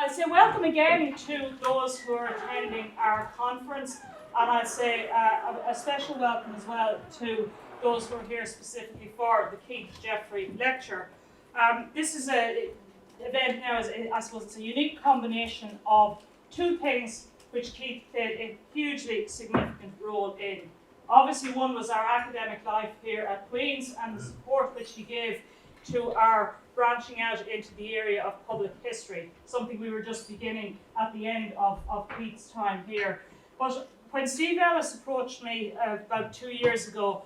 I'd say welcome again to those who are attending our conference, and I'd say a special welcome as well to those who are here specifically for the Keith Jeffery lecture. This is an event now, I suppose it's a unique combination of two things which Keith played a hugely significant role in. Obviously, one was our academic life here at Queen's and the support which he gave to our branching out into the area of public history, something we were just beginning at the end of Keith's time here. But when Steve Ellis approached me about 2 years ago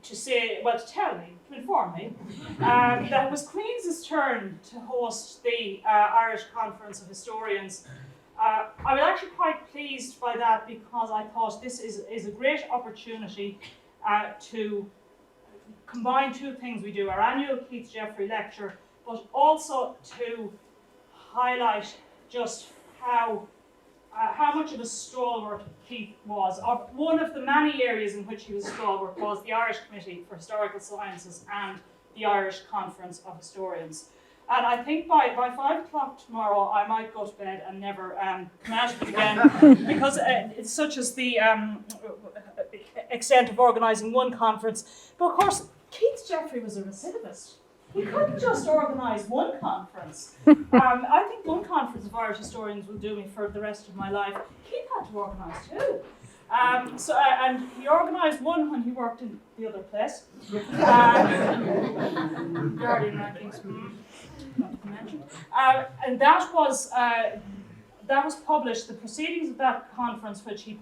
to say, well, to tell me, to inform me, that it was Queen's turn to host the Irish Conference of Historians, I was actually quite pleased by that because I thought this is a great opportunity to combine two things we do, our annual Keith Jeffery lecture, but also to highlight just how much of a stalwart Keith was. One of the many areas in which he was a stalwart was the Irish Committee for Historical Sciences and the Irish Conference of Historians. And I think by 5 o'clock tomorrow, I might go to bed and never come out of it again, because it's such as the extent of organising one conference. But of course, Keith Jeffery was a recidivist. He couldn't just organise one conference. I think one conference of Irish historians will do me for the rest of my life. Keith had to organise two. And he organised one when he worked in the other place. Guardian rankings, not to mention. And that was published. The proceedings of that conference, which he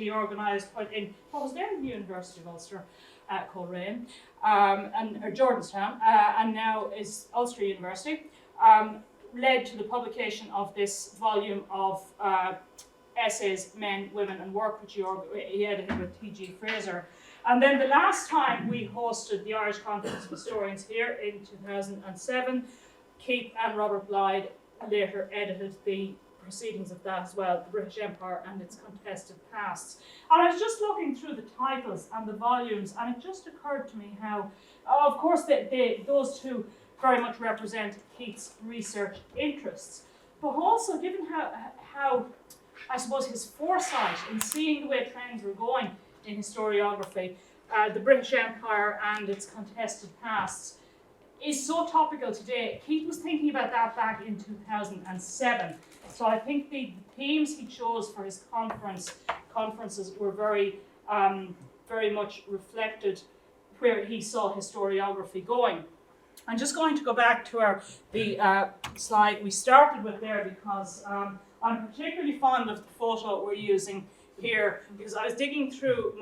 organised in what was then the University of Ulster, Coleraine, or Jordanstown, and now is Ulster University, led to the publication of this volume of essays, Men, Women and Work, which he edited with T.G. Fraser. And then the last time we hosted the Irish Conference of Historians here in 2007, Keith and Robert Blythe later edited the proceedings of that as well, the British Empire and its contested pasts. And I was just looking through the titles and the volumes, and it just occurred to me how, of course, those two very much represent Keith's research interests, but also given how I suppose his foresight in seeing the way trends were going in historiography, the British Empire and its contested pasts, is so topical today. Keith was thinking about that back in 2007. So I think the themes he chose for his conferences were very much reflected where he saw historiography going. I'm just going to go back to the slide we started with there because I'm particularly fond of the photo we're using here because I was digging through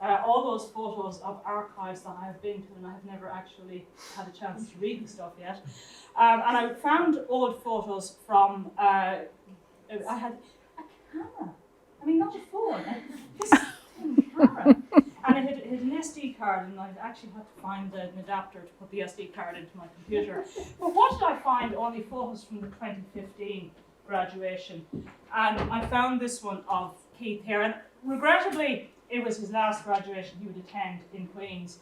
all those photos of archives that I have been to, and I have never actually had a chance to read the stuff yet. And I found old photos from, I had a camera. I mean, not a phone, this camera. And it had an SD card, and I actually had to find an adapter to put the SD card into my computer. But what did I find? Only photos from the 2015 graduation. And I found this one of Keith here, and regrettably, it was his last graduation he would attend in Queen's.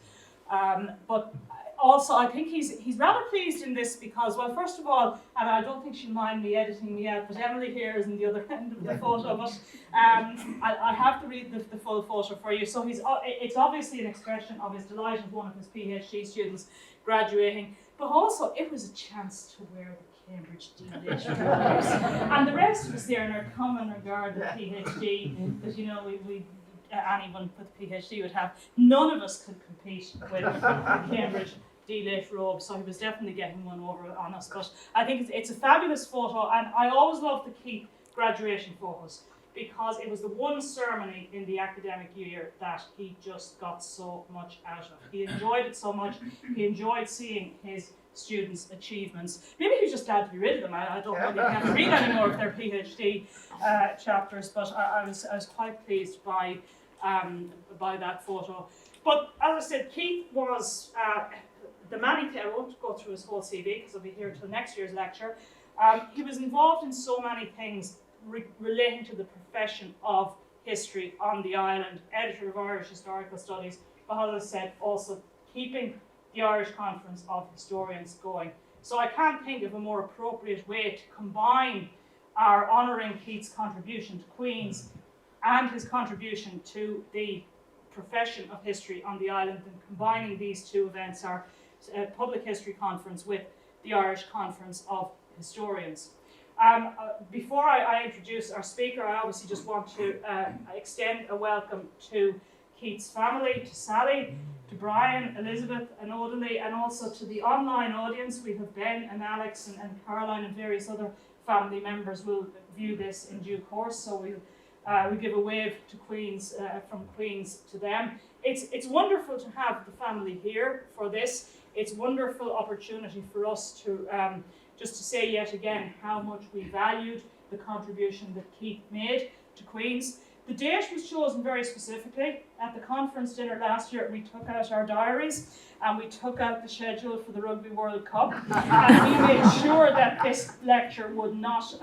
But also, I think he's rather pleased in this because, well, first of all, and I don't think she'll mind me editing me out, but Emily here is in the other end of the photo, but I have to read the full photo for you. So it's obviously an expression of his delight of one of his PhD students graduating, but also it was a chance to wear the Cambridge D-List robes. And the rest of us there in our common regard of PhD, because, you know, we anyone with a PhD would have. None of us could compete with Cambridge D-Lit robe, so he was definitely getting one over on us. But I think it's a fabulous photo, and I always love the Keith graduation photos because it was the one ceremony in the academic year that he just got so much out of. He enjoyed it so much. He enjoyed seeing his students' achievements. Maybe he was just glad to be rid of them. I don't know, they can't read anymore of their PhD chapters, but I was quite pleased by that photo. But as I said, Keith was the many things. I won't go through his whole CV because I'll be here until next year's lecture. He was involved in so many things relating to the profession of history on the island, editor of Irish Historical Studies, but as I said, also keeping the Irish Conference of Historians going. So I can't think of a more appropriate way to combine our honouring Keith's contribution to Queen's and his contribution to the profession of history on the island, and combining these two events, our Public History Conference with the Irish Conference of Historians. Before I introduce our speaker, I obviously just want to extend a welcome to Keith's family, to Sally, to Brian, Elizabeth and Odalie, and also to the online audience. We have Ben and Alex and Caroline and various other family members will view this in due course, so we give a wave to Queen's, from Queen's to them. It's wonderful to have the family here for this. It's a wonderful opportunity for us to just to say yet again how much we valued the contribution that Keith made to Queen's. The date was chosen very specifically. At the conference dinner last year, we took out our diaries and we took out the schedule for the Rugby World Cup, and we made sure that this lecture would not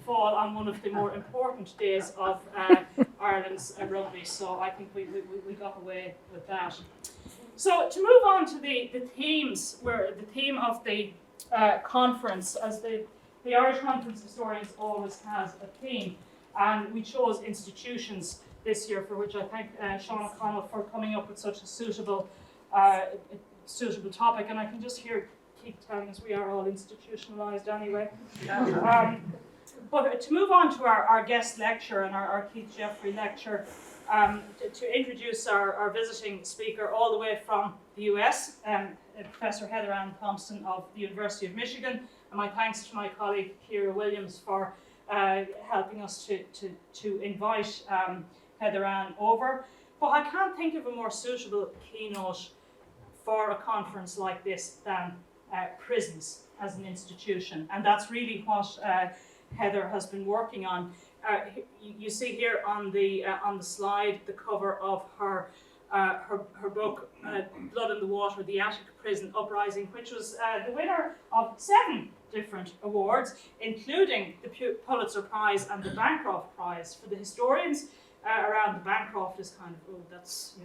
fall on one of the more important days of Ireland's rugby. So I think we got away with that. So to move on to the themes, where the theme of the conference, as the Irish Conference of Historians always has a theme, and we chose institutions this year, for which I thank Sean O'Connell for coming up with such a suitable topic. And I can just hear Keith telling us we are all institutionalised anyway. But to move on to our guest lecture and our Keith Jeffery lecture, to introduce our visiting speaker all the way from the US, Professor Heather Ann Thompson of the University of Michigan. And my thanks to my colleague Ciara Williams for helping us to invite Heather Ann over. But I can't think of a more suitable keynote for a conference like this than prisons as an institution. And that's really what Heather has been working on. You see here on the slide the cover of her book, Blood in the Water, The Attic Prison Uprising, which was the winner of 7 different awards, including the Pulitzer Prize and the Bancroft Prize. For the historians around, the Bancroft is kind of, that's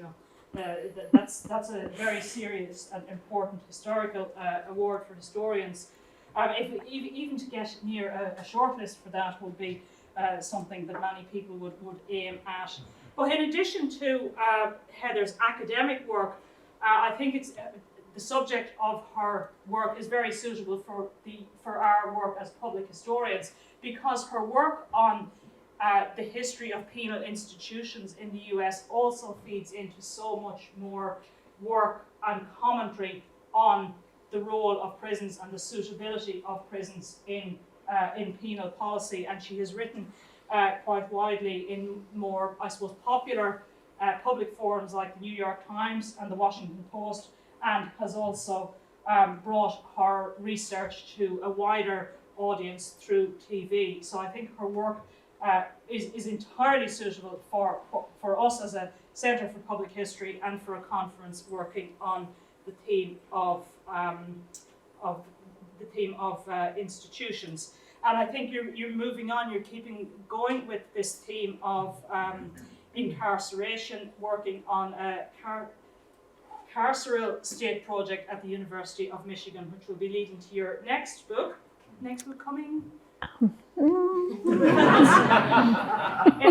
that's a very serious and important historical award for historians. Even to get near a shortlist for that would be something that many people would aim at. But in addition to Heather's academic work, I think it's the subject of her work is very suitable for our work as public historians, because her work on the history of penal institutions in the US also feeds into so much more work and commentary on the role of prisons and the suitability of prisons in penal policy. And she has written quite widely in more, I suppose, popular public forums like the New York Times and the Washington Post, and has also brought her research to a wider audience through TV. So I think her work is entirely suitable for us as a Centre for Public History and for a conference working on the theme of institutions. And I think you're moving on, you're keeping going with this theme of incarceration, working on a carceral state project at the University of Michigan, which will be leading to your next book. Next book coming? If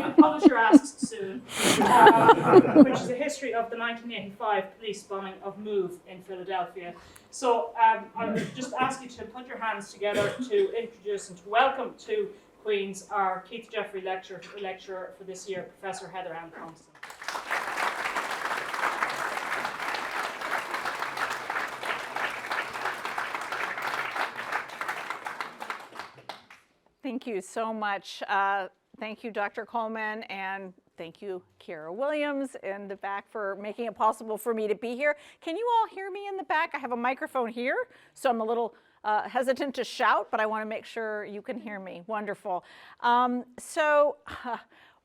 the publisher asks soon, which is a history of the 1985 police bombing of Move in Philadelphia. So I'll just ask you to put your hands together to introduce and to welcome to Queen's our Keith Jeffery lecturer for this year, Professor Heather Ann Thompson. Thank you so much. Thank you, Dr. Coleman, and thank you, Ciara Williams in the back, for making it possible for me to be here. Can you all hear me in the back? I have a microphone here, so I'm a little hesitant to shout, but I want to make sure you can hear me. Wonderful.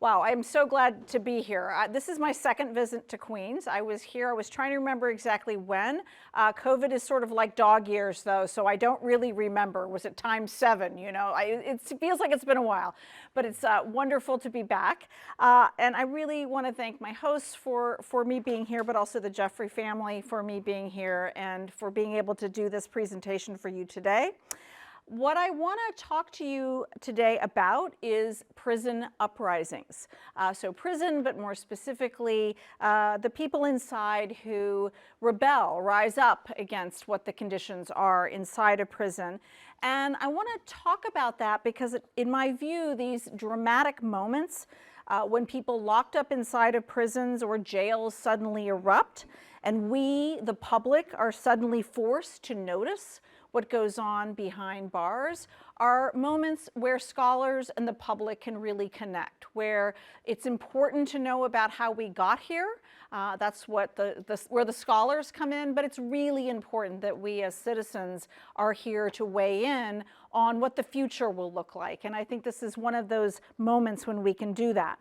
Wow, I'm so glad to be here. This is my second visit to Queens. I was trying to remember exactly when. COVID is sort of like dog years though, so I don't really remember. Was it times 7, you know? It feels like it's been a while, but it's wonderful to be back. And I really want to thank my hosts for me being here, but also the Jeffery family for me being here and for being able to do this presentation for you today. What I want to talk to you today about is prison uprisings. So prison, but more specifically, the people inside who rebel, rise up against what the conditions are inside a prison. And I want to talk about that because, in my view, these dramatic moments when people locked up inside of prisons or jails suddenly erupt, and we, the public, are suddenly forced to notice what goes on behind bars, are moments where scholars and the public can really connect, where it's important to know about how we got here. That's what where the scholars come in, but it's really important that we as citizens are here to weigh in on what the future will look like. And I think this is one of those moments when we can do that.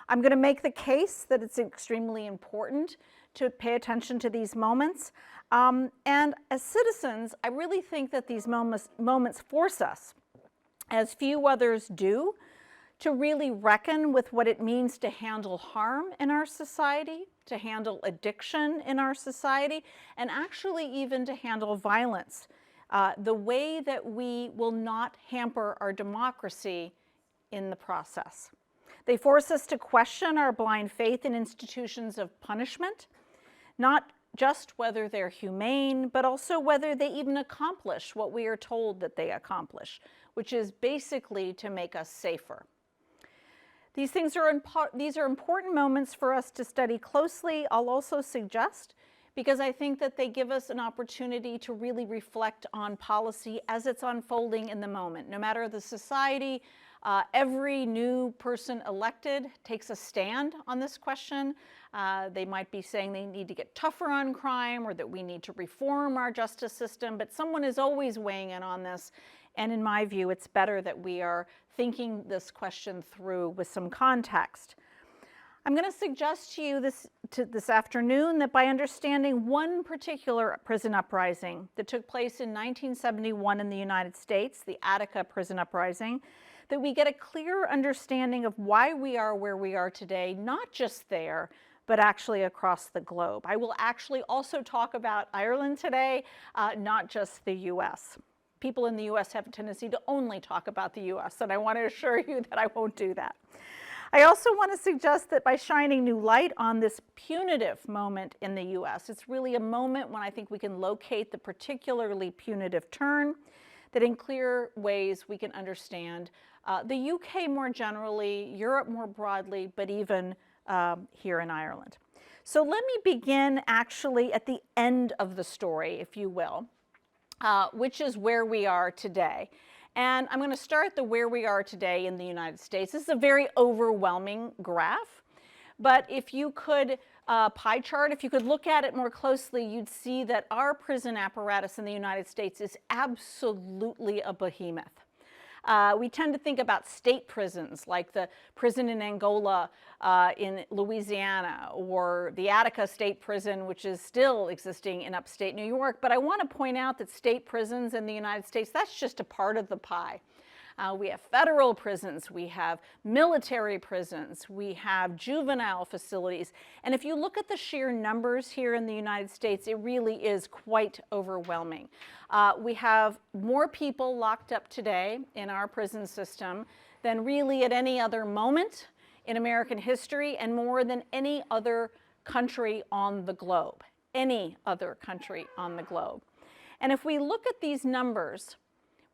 I'm going to make the case that it's extremely important to pay attention to these moments. And as citizens, I really think that these moments force us, as few others do, to really reckon with what it means to handle harm in our society, to handle addiction in our society, and actually even to handle violence, the way that we will not hamper our democracy in the process. They force us to question our blind faith in institutions of punishment, not just whether they're humane, but also whether they even accomplish what we are told that they accomplish, which is basically to make us safer. These are important moments for us to study closely. I'll also suggest, because I think that they give us an opportunity to really reflect on policy as it's unfolding in the moment. No matter the society, every new person elected takes a stand on this question. They might be saying they need to get tougher on crime or that we need to reform our justice system, but someone is always weighing in on this. And in my view, it's better that we are thinking this question through with some context. I'm going to suggest to you this afternoon that by understanding one particular prison uprising that took place in 1971 in the United States, the Attica prison uprising, that we get a clearer understanding of why we are where we are today, not just there, but actually across the globe. I will actually also talk about Ireland today, not just the US. People in the US have a tendency to only talk about the US, and I want to assure you that I won't do that. I also want to suggest that by shining new light on this punitive moment in the US, it's really a moment when I think we can locate the particularly punitive turn, that in clear ways we can understand the UK more generally, Europe more broadly, but even here in Ireland. So let me begin actually at the end of the story, if you will, which is where we are today. And I'm going to start the where we are today in the United States. This is a very overwhelming graph, but if you could pie chart, if you could look at it more closely, you'd see that our prison apparatus in the United States is absolutely a behemoth. We tend to think about state prisons like the prison in Angola in Louisiana, or the Attica State Prison, which is still existing in upstate New York. But I want to point out that state prisons in the United States, that's just a part of the pie. We have federal prisons, we have military prisons, we have juvenile facilities. And if you look at the sheer numbers here in the United States, it really is quite overwhelming. We have more people locked up today in our prison system than really at any other moment in American history, and more than any other country on the globe. Any other country on the globe. And if we look at these numbers,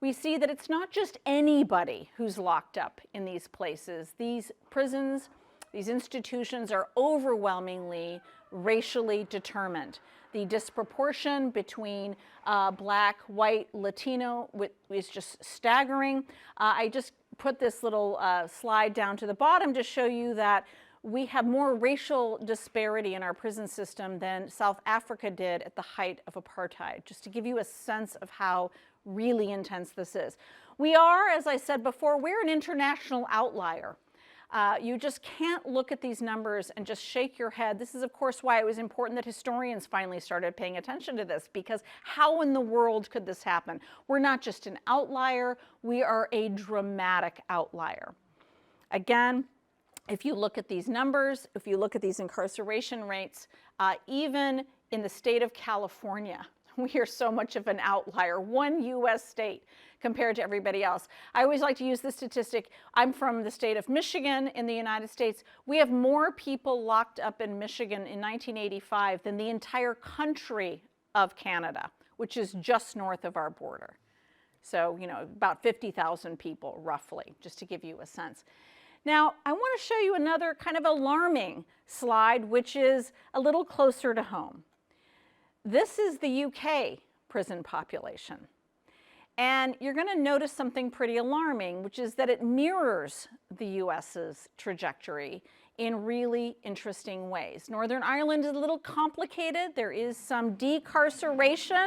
we see that it's not just anybody who's locked up in these places. These prisons, these institutions are overwhelmingly racially determined. The disproportion between Black, white, Latino is just staggering. I just put this little slide down to the bottom to show you that we have more racial disparity in our prison system than South Africa did at the height of apartheid, just to give you a sense of how really intense this is. We are, as I said before, we're an international outlier. You just can't look at these numbers and just shake your head. This is, of course, why it was important that historians finally started paying attention to this, because how in the world could this happen? We're not just an outlier, we are a dramatic outlier. Again, if you look at these numbers, if you look at these incarceration rates, even in the state of California, we are so much of an outlier, one US state compared to everybody else. I always like to use this statistic. I'm from the state of Michigan in the United States. We have more people locked up in Michigan in 1985 than the entire country of Canada, which is just north of our border. So, you know, about 50,000 people roughly, just to give you a sense. Now, I want to show you another kind of alarming slide, which is a little closer to home. This is the UK prison population. And you're going to notice something pretty alarming, which is that it mirrors the US's trajectory in really interesting ways. Northern Ireland is a little complicated. There is some decarceration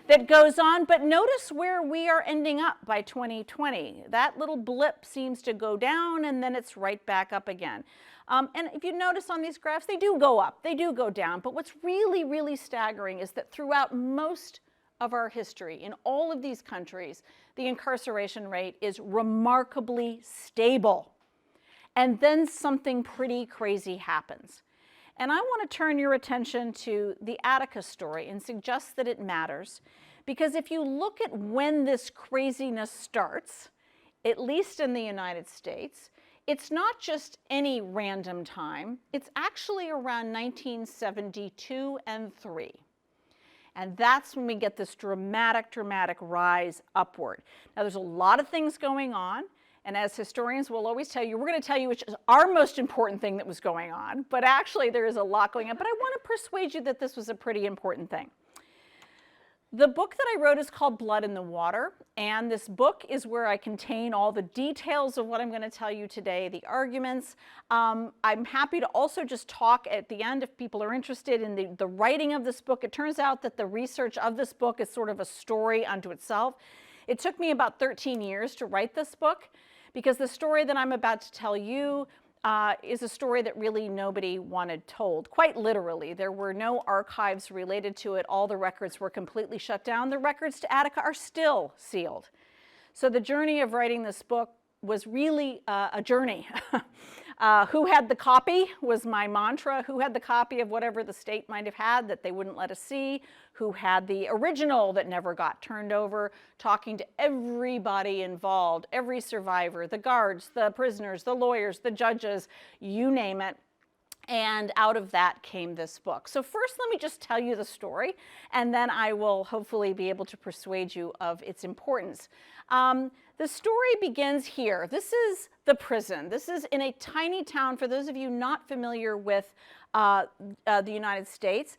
that goes on, but notice where we are ending up by 2020. That little blip seems to go down, and then it's right back up again. And if you notice on these graphs, they do go up, they do go down, but what's really, really staggering is that throughout most of our history, in all of these countries, the incarceration rate is remarkably stable. And then something pretty crazy happens. And I want to turn your attention to the Attica story and suggest that it matters, because if you look at when this craziness starts, at least in the United States, it's not just any random time, it's actually around 1972 and 3. And that's when we get this dramatic rise upward. Now, there's a lot of things going on, and as historians will always tell you, we're going to tell you which is our most important thing that was going on, but actually there is a lot going on. But I want to persuade you that this was a pretty important thing. The book that I wrote is called Blood in the Water, and this book is where I contain all the details of what I'm going to tell you today, the arguments. I'm happy to also just talk at the end if people are interested in the writing of this book. It turns out that the research of this book is sort of a story unto itself. It took me about 13 years to write this book, because the story that I'm about to tell you is a story that really nobody wanted told. Quite literally, there were no archives related to it. All the records were completely shut down. The records to Attica are still sealed. So the journey of writing this book was really a journey. Who had the copy was my mantra. Who had the copy of whatever the state might have had that they wouldn't let us see? Who had the original that never got turned over? Talking to everybody involved, every survivor, the guards, the prisoners, the lawyers, the judges, you name it. And out of that came this book. So first, let me just tell you the story, and then I will hopefully be able to persuade you of its importance. The story begins here. This is the prison. This is in a tiny town. For those of you not familiar with the United States,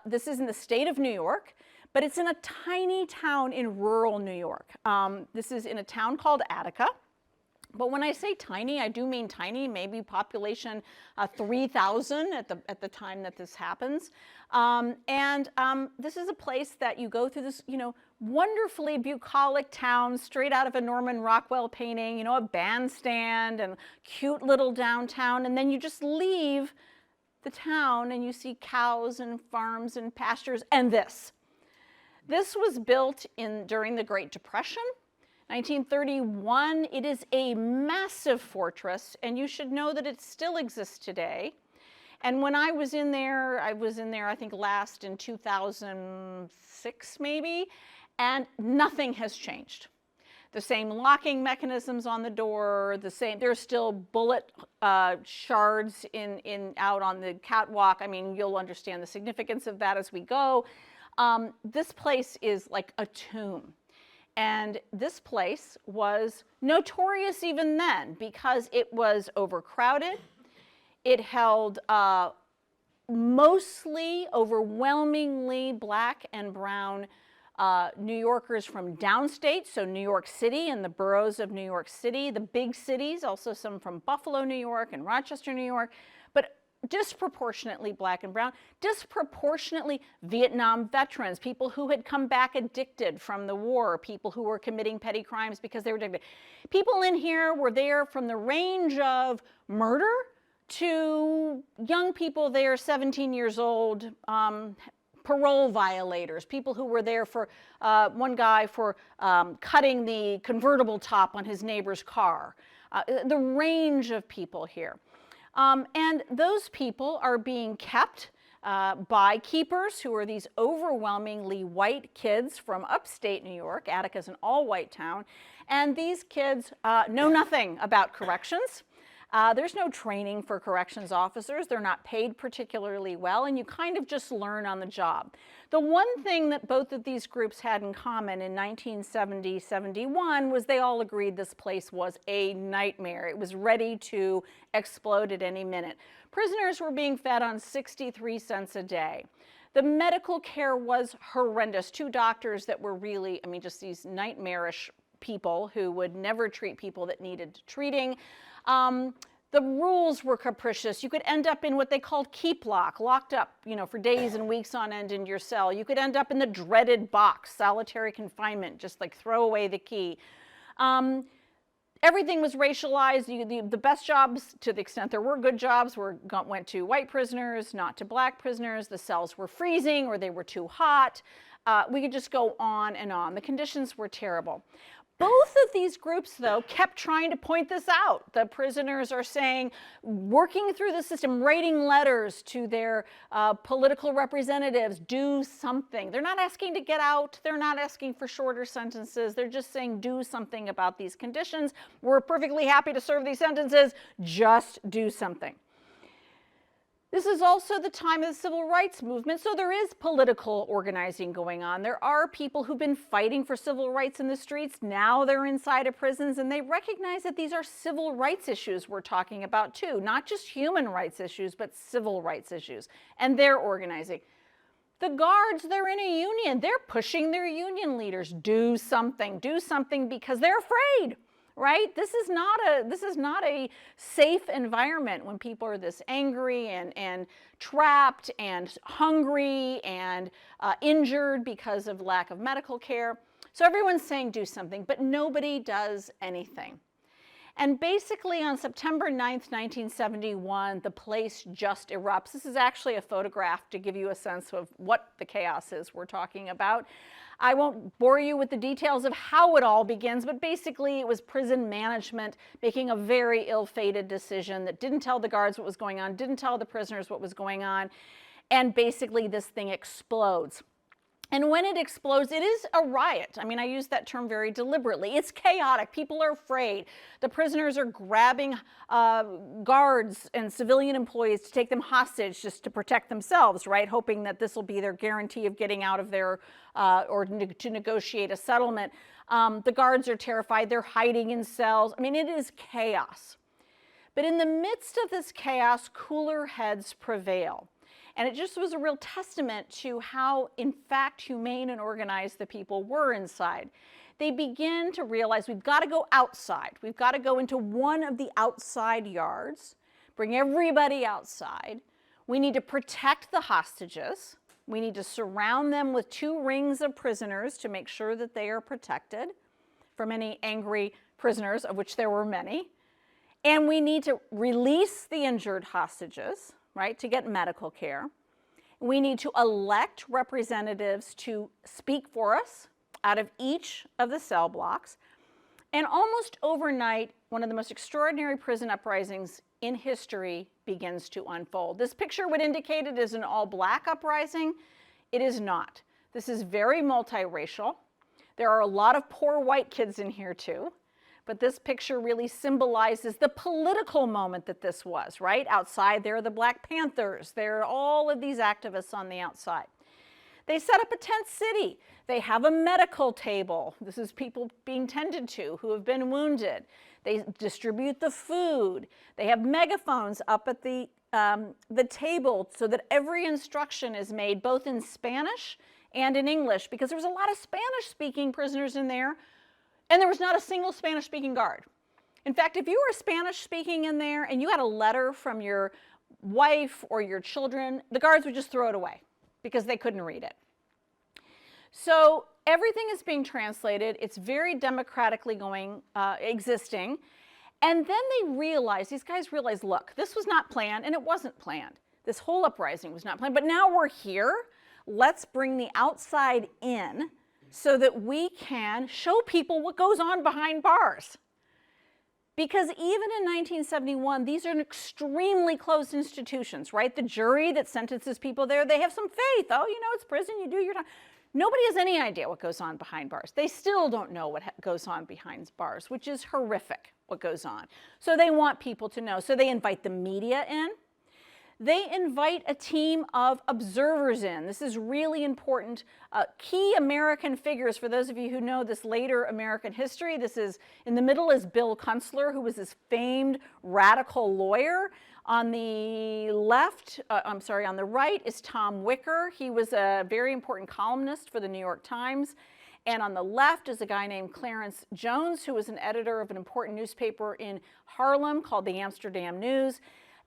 this is in the state of New York, but it's in a tiny town in rural New York. This is in a town called Attica. But when I say tiny, I do mean tiny, maybe population 3,000 at the time that this happens. This is a place that you go through this, wonderfully bucolic town straight out of a Norman Rockwell painting, a bandstand and cute little downtown, and then you just leave the town and you see cows and farms and pastures and this. This was built during the Great Depression. 1931, it is a massive fortress, and you should know that it still exists today. And when I was in there, I think last in 2006 maybe, and nothing has changed. The same locking mechanisms on the door, there's still bullet shards out on the catwalk. I mean, you'll understand the significance of that as we go. This place is like a tomb. And this place was notorious even then because it was overcrowded. It held mostly, overwhelmingly black and brown New Yorkers from downstate, so New York City and the boroughs of New York City, the big cities, also some from Buffalo, New York and Rochester, New York. But disproportionately black and brown, disproportionately Vietnam veterans, people who had come back addicted from the war, people who were committing petty crimes because they were addicted. People in here were there from the range of murder to young people there, 17 years old, parole violators, people who were there for, one guy for cutting the convertible top on his neighbor's car. The range of people here. And those people are being kept by keepers who are these overwhelmingly white kids from upstate New York. Attica's an all-white town. And these kids know nothing about corrections. There's no training for corrections officers. They're not paid particularly well, and you kind of just learn on the job. The one thing that both of these groups had in common in 1970-71 was they all agreed this place was a nightmare. It was ready to explode at any minute. Prisoners were being fed on 63 cents a day. The medical care was horrendous. 2 doctors that were really, I mean, just these nightmarish people who would never treat people that needed treating. The rules were capricious. You could end up in what they called keep lock, locked up, you know, for days and weeks on end in your cell. You could end up in the dreaded box, solitary confinement, just like throw away the key. Everything was racialized. The best jobs, to the extent there were good jobs, went to white prisoners, not to black prisoners. The cells were freezing or they were too hot. We could just go on and on. The conditions were terrible. Both of these groups, though, kept trying to point this out. The prisoners are saying, working through the system, writing letters to their political representatives, do something. They're not asking to get out. They're not asking for shorter sentences. They're just saying, do something about these conditions. We're perfectly happy to serve these sentences. Just do something. This is also the time of the civil rights movement, so there is political organizing going on. There are people who've been fighting for civil rights in the streets. Now they're inside of prisons, and they recognize that these are civil rights issues we're talking about too, not just human rights issues, but civil rights issues, and they're organizing. The guards, they're in a union. They're pushing their union leaders. Do something because they're afraid. Right? This is not a safe environment when people are this angry and trapped and hungry and injured because of lack of medical care. So everyone's saying do something, but nobody does anything. And basically on September 9th, 1971, the place just erupts. This is actually a photograph to give you a sense of what the chaos is we're talking about. I won't bore you with the details of how it all begins, but basically it was prison management making a very ill-fated decision that didn't tell the guards what was going on, didn't tell the prisoners what was going on, and basically this thing explodes. And when it explodes, it is a riot. I mean, I use that term very deliberately. It's chaotic. People are afraid. The prisoners are grabbing guards and civilian employees to take them hostage just to protect themselves, right? Hoping that this will be their guarantee of getting out of their, or to negotiate a settlement. The guards are terrified. They're hiding in cells. I mean, it is chaos. But in the midst of this chaos, cooler heads prevail. And it just was a real testament to how, in fact, humane and organized the people were inside. They begin to realize we've got to go outside. We've got to go into one of the outside yards, bring everybody outside. We need to protect the hostages. We need to surround them with 2 rings of prisoners to make sure that they are protected from any angry prisoners, of which there were many. And we need to release the injured hostages, right, to get medical care. We need to elect representatives to speak for us out of each of the cell blocks. And almost overnight, one of the most extraordinary prison uprisings in history begins to unfold. This picture would indicate it is an all-black uprising. It is not. This is very multiracial. There are a lot of poor white kids in here too. But this picture really symbolizes the political moment that this was, right? Outside, there are the Black Panthers. There are all of these activists on the outside. They set up a tent city. They have a medical table. This is people being tended to who have been wounded. They distribute the food. They have megaphones up at the table so that every instruction is made both in Spanish and in English, because there was a lot of Spanish-speaking prisoners in there. And there was not a single Spanish-speaking guard. In fact, if you were Spanish-speaking in there and you had a letter from your wife or your children, the guards would just throw it away because they couldn't read it. So everything is being translated. It's very democratically existing. And then these guys realized, look, this was not planned, and it wasn't planned. This whole uprising was not planned, but now we're here. Let's bring the outside in so that we can show people what goes on behind bars. Because even in 1971, these are extremely closed institutions, right? The jury that sentences people there, they have some faith. Oh, you know, it's prison, you do your time. Nobody has any idea what goes on behind bars. They still don't know what goes on behind bars, which is horrific, what goes on. So they want people to know. So they invite the media in. They invite a team of observers in. This is really important. Key American figures, for those of you who know this later American history, in the middle is Bill Kunstler, who was this famed radical lawyer. On the on the right is Tom Wicker. He was a very important columnist for the New York Times. And on the left is a guy named Clarence Jones, who was an editor of an important newspaper in Harlem called the Amsterdam News.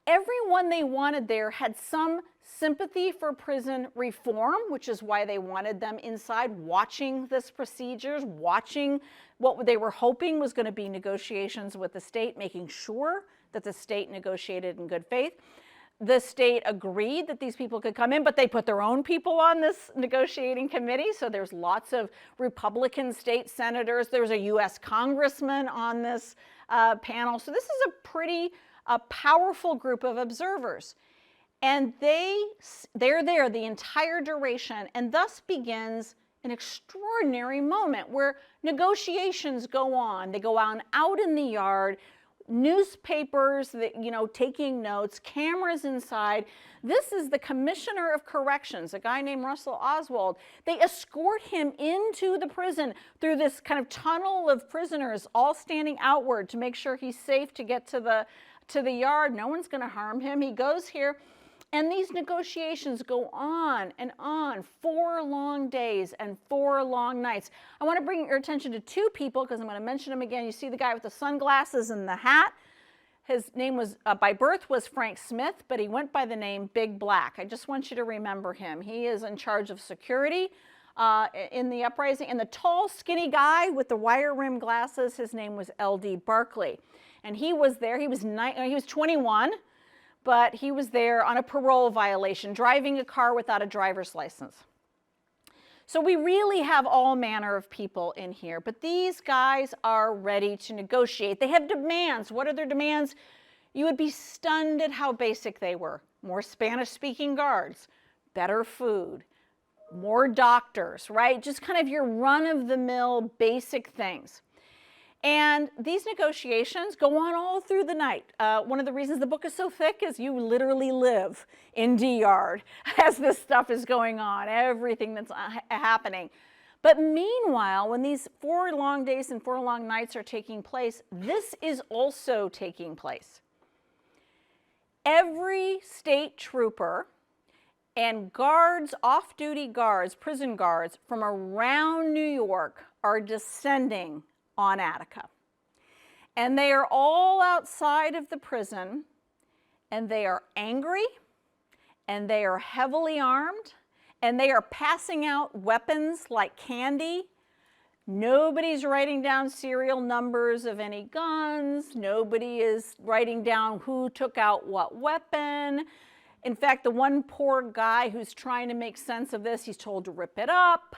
Everyone they wanted there had some sympathy for prison reform, which is why they wanted them inside watching this procedures, watching what they were hoping was going to be negotiations with the state, making sure that the state negotiated in good faith. The state agreed that these people could come in, but they put their own people on this negotiating committee. So there's lots of Republican state senators. There's a U.S. congressman on this panel. So this is a pretty powerful group of observers. And they're there the entire duration, and thus begins an extraordinary moment where negotiations go on. They go on out in the yard, newspapers that, taking notes, cameras inside. This is the Commissioner of Corrections, a guy named Russell Oswald. They escort him into the prison through this kind of tunnel of prisoners, all standing outward to make sure he's safe to get to the yard. No one's going to harm him. He goes here. And these negotiations go on and on, 4 long days and 4 long nights. I want to bring your attention to 2 people because I'm going to mention them again. You see the guy with the sunglasses and the hat. His name was, by birth, was Frank Smith, but he went by the name Big Black. I just want you to remember him. He is in charge of security in the uprising. And the tall, skinny guy with the wire-rimmed glasses, his name was L.D. Barkley. And he was there. He was 21. But he was there on a parole violation, driving a car without a driver's license. So we really have all manner of people in here, but these guys are ready to negotiate. They have demands. What are their demands? You would be stunned at how basic they were. More Spanish-speaking guards, better food, more doctors, right? Just kind of your run-of-the-mill basic things. And these negotiations go on all through the night. One of the reasons the book is so thick is you literally live in D-Yard as this stuff is going on, everything that's happening. But meanwhile, when these 4 long days and 4 long nights are taking place, this is also taking place. Every state trooper and guards, off-duty guards, prison guards from around New York are descending on Attica. And they are all outside of the prison, and they are angry, and they are heavily armed, and they are passing out weapons like candy. Nobody's writing down serial numbers of any guns. Nobody is writing down who took out what weapon. In fact, the one poor guy who's trying to make sense of this, he's told to rip it up.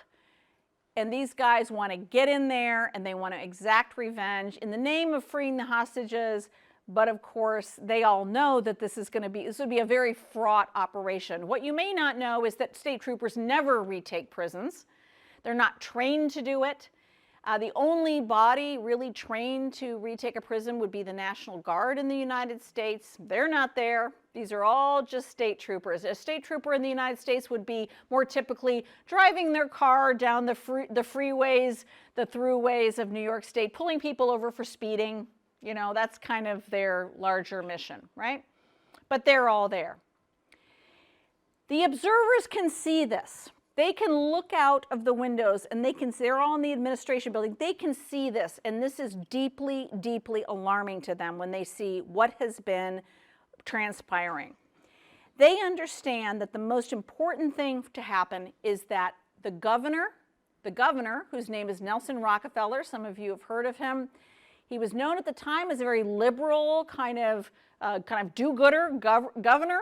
And these guys want to get in there and they want to exact revenge in the name of freeing the hostages. But of course, they all know that this would be a very fraught operation. What you may not know is that state troopers never retake prisons. They're not trained to do it. The only body really trained to retake a prison would be the National Guard in the United States. They're not there. These are all just state troopers. A state trooper in the United States would be more typically driving their car down the freeways, the throughways of New York State, pulling people over for speeding. That's kind of their larger mission, right? But they're all there. The observers can see this. They can look out of the windows and they're all in the administration building. They can see this, and this is deeply, deeply alarming to them when they see what has been transpiring. They understand that the most important thing to happen is that the governor, whose name is Nelson Rockefeller, some of you have heard of him, he was known at the time as a very liberal kind of do-gooder governor.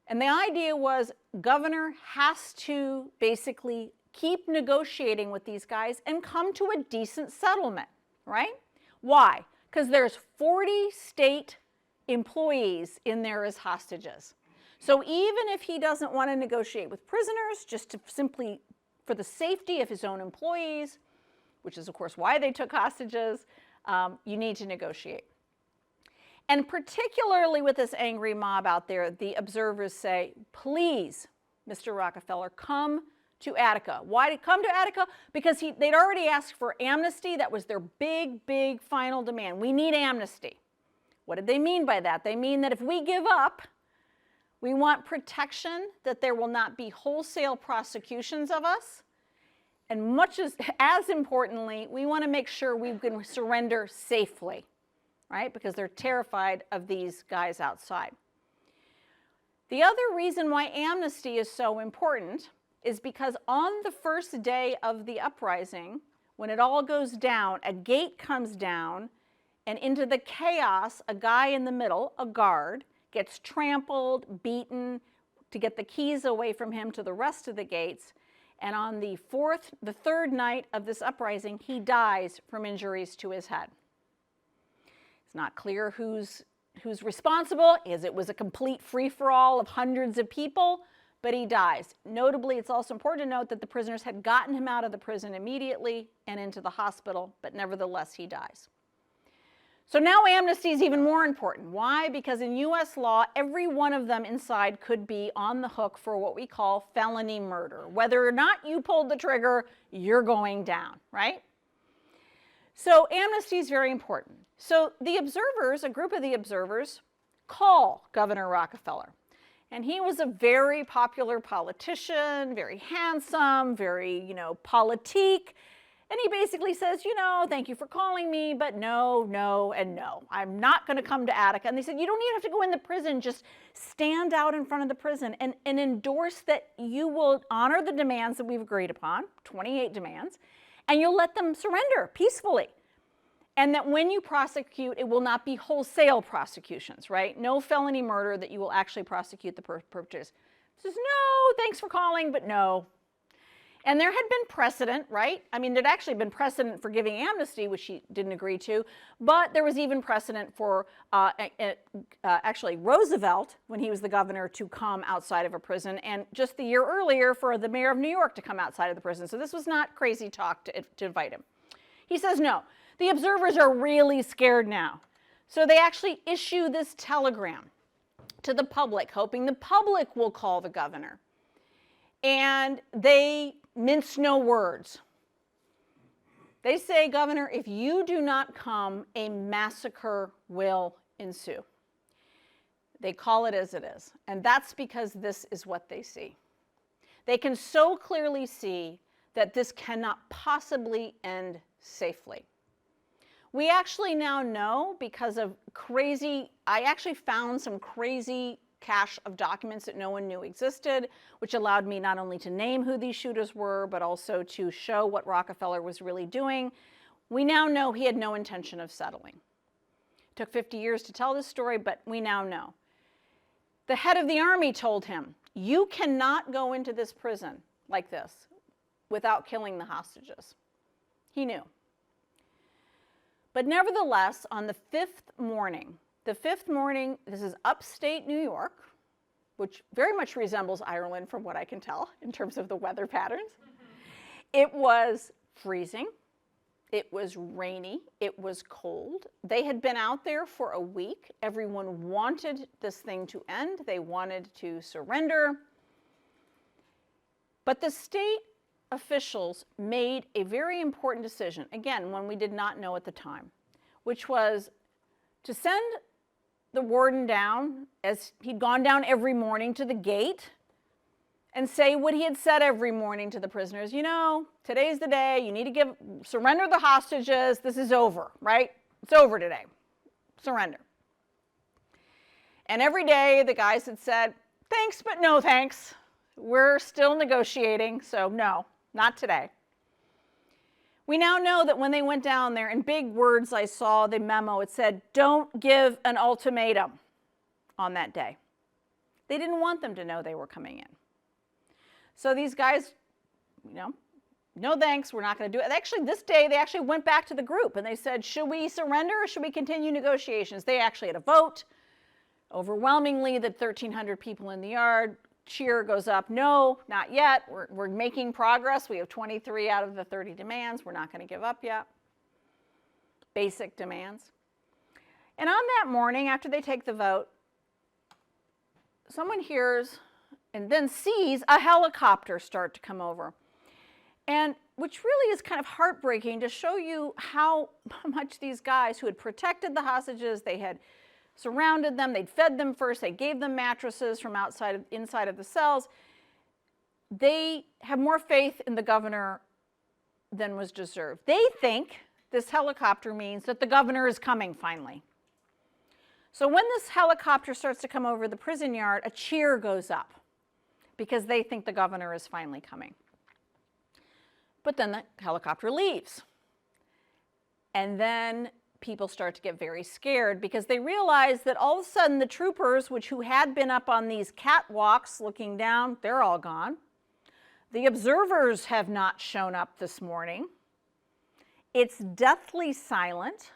And the idea was governor has to basically keep negotiating with these guys and come to a decent settlement, right? Why? Because there's 40 state employees in there as hostages. So even if he doesn't want to negotiate with prisoners, just to simply for the safety of his own employees, which is of course why they took hostages, you need to negotiate. And particularly with this angry mob out there, the observers say, please, Mr. Rockefeller, come to Attica. Why did come to Attica? Because they'd already asked for amnesty. That was their big, big final demand. We need amnesty. What did they mean by that? They mean that if we give up, we want protection, that there will not be wholesale prosecutions of us. And much as importantly, we want to make sure we can surrender safely, right? Because they're terrified of these guys outside. The other reason why amnesty is so important is because on the first day of the uprising, when it all goes down, a gate comes down, and into the chaos, a guy in the middle, a guard, gets trampled, beaten, to get the keys away from him to the rest of the gates. And on the third night of this uprising, he dies from injuries to his head. It's not clear who's responsible, as it was a complete free-for-all of hundreds of people, but he dies. Notably, it's also important to note that the prisoners had gotten him out of the prison immediately and into the hospital, but nevertheless, he dies. So now amnesty is even more important. Why? Because in US law, every one of them inside could be on the hook for what we call felony murder. Whether or not you pulled the trigger, you're going down, right? So amnesty is very important. So the observers, a group of the observers, call Governor Rockefeller. And he was a very popular politician, very handsome, very, politique. And he basically says, thank you for calling me, but no, no, and no. I'm not going to come to Attica. And they said, you don't even have to go in the prison. Just stand out in front of the prison and endorse that you will honor the demands that we've agreed upon, 28 demands, and you'll let them surrender peacefully. And that when you prosecute, it will not be wholesale prosecutions, right? No felony murder, that you will actually prosecute the perpetrators. He says, no, thanks for calling, but no. And there had been precedent, right? I mean, there'd actually been precedent for giving amnesty, which he didn't agree to, but there was even precedent for actually Roosevelt, when he was the governor, to come outside of a prison, and just the year earlier for the mayor of New York to come outside of the prison. So this was not crazy talk to invite him. He says no. The observers are really scared now. So they actually issue this telegram to the public, hoping the public will call the governor. And they mince no words. They say, Governor, if you do not come, a massacre will ensue. They call it as it is. And that's because this is what they see. They can so clearly see that this cannot possibly end safely. We actually now know, because of I actually found some crazy cache of documents that no one knew existed, which allowed me not only to name who these shooters were, but also to show what Rockefeller was really doing. We now know he had no intention of settling. It took 50 years to tell this story, but we now know. The head of the army told him, you cannot go into this prison like this without killing the hostages. He knew. But nevertheless, on the fifth morning, this is upstate New York, which very much resembles Ireland from what I can tell in terms of the weather patterns. It was freezing, it was rainy, it was cold. They had been out there for a week. Everyone wanted this thing to end. They wanted to surrender. But the state officials made a very important decision, again, one we did not know at the time, which was to send the warden down, as he'd gone down every morning to the gate, and say what he had said every morning to the prisoners. Today's the day, you need to surrender the hostages, this is over, right? It's over today, surrender. And every day the guys had said, thanks, but no thanks. We're still negotiating, so no, not today. We now know that when they went down there, in big words I saw the memo, it said, don't give an ultimatum on that day. They didn't want them to know they were coming in. So these guys, no thanks, we're not going to do it. Actually, this day they actually went back to the group and they said, should we surrender or should we continue negotiations? They actually had a vote. Overwhelmingly, the 1,300 people in the yard, cheer goes up, no, not yet. We're making progress. We have 23 out of the 30 demands. We're not going to give up yet. Basic demands. And on that morning, after they take the vote, someone hears and then sees a helicopter start to come over. And which really is kind of heartbreaking to show you how much these guys who had protected the hostages, they had surrounded them, they'd fed them first, they gave them mattresses from inside of the cells. They have more faith in the governor than was deserved. They think this helicopter means that the governor is coming finally. So when this helicopter starts to come over the prison yard, a cheer goes up because they think the governor is finally coming. But then the helicopter leaves. And then people start to get very scared because they realize that all of a sudden the troopers, who had been up on these catwalks looking down, they're all gone. The observers have not shown up this morning. It's deathly silent.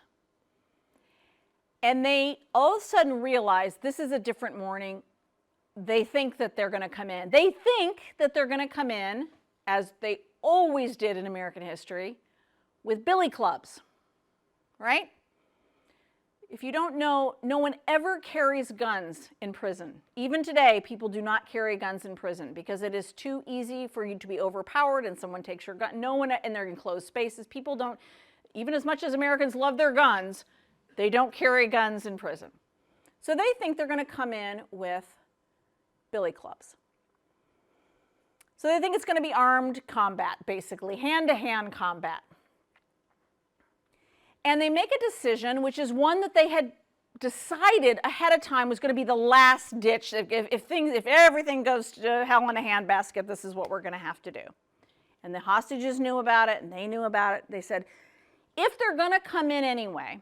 And they all of a sudden realize this is a different morning. They think that they're going to come in. They think that they're going to come in, as they always did in American history, with billy clubs. Right? If you don't know, no one ever carries guns in prison. Even today, people do not carry guns in prison because it is too easy for you to be overpowered and someone takes your gun. No one in their enclosed spaces. People don't, even as much as Americans love their guns, they don't carry guns in prison. So they think they're going to come in with billy clubs. So they think it's going to be armed combat, basically, hand-to-hand combat. And they make a decision, which is one that they had decided ahead of time was going to be the last ditch. If everything goes to hell in a handbasket, this is what we're going to have to do. And the hostages knew about it, and they knew about it. They said, if they're going to come in anyway,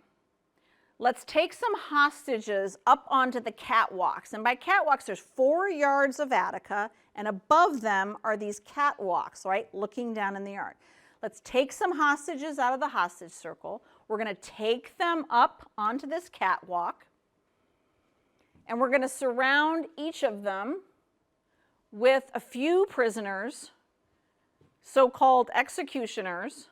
let's take some hostages up onto the catwalks. And by catwalks, there's 4 yards of Attica, and above them are these catwalks, right, looking down in the yard. Let's take some hostages out of the hostage circle. We're going to take them up onto this catwalk, and we're going to surround each of them with a few prisoners, so-called executioners,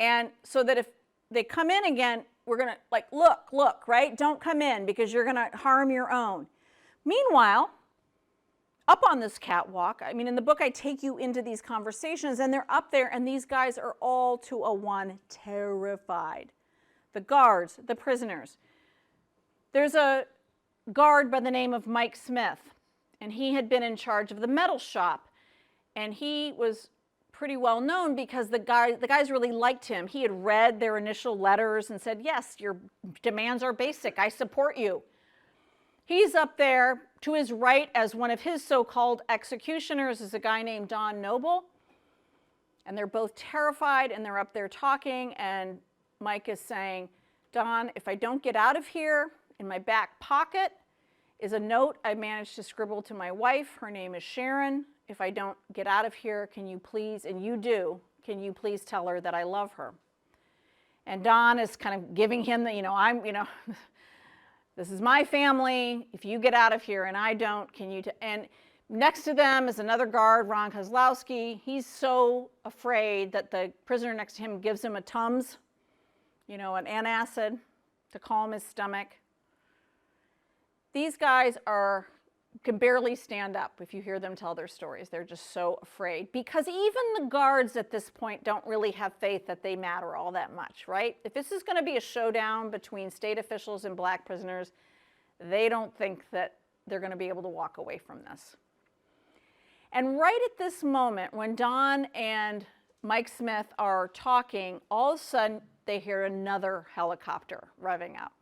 and so that if they come in again, we're going to, look, right? Don't come in because you're going to harm your own. Meanwhile, up on this catwalk, in the book I take you into these conversations, and they're up there, and these guys are all to a one terrified. The guards, the prisoners. There's a guard by the name of Mike Smith, and he had been in charge of the metal shop, and he was pretty well known because the guys really liked him. He had read their initial letters and said, yes, your demands are basic, I support you. He's up there. To his right, as one of his so-called executioners, is a guy named Don Noble. And they're both terrified, and they're up there talking, and Mike is saying, Don, if I don't get out of here, in my back pocket is a note I managed to scribble to my wife. Her name is Sharon. If I don't get out of here, can you please, and you do, can you please tell her that I love her? And Don is kind of giving him the, this is my family. If you get out of here and I don't, can you? And next to them is another guard, Ron Kozlowski. He's so afraid that the prisoner next to him gives him a Tums, an antacid to calm his stomach. These guys can barely stand up if you hear them tell their stories. They're just so afraid because even the guards at this point don't really have faith that they matter all that much, right? If this is going to be a showdown between state officials and black prisoners, they don't think that they're going to be able to walk away from this. And right at this moment, when Don and Mike Smith are talking, all of a sudden they hear another helicopter revving up.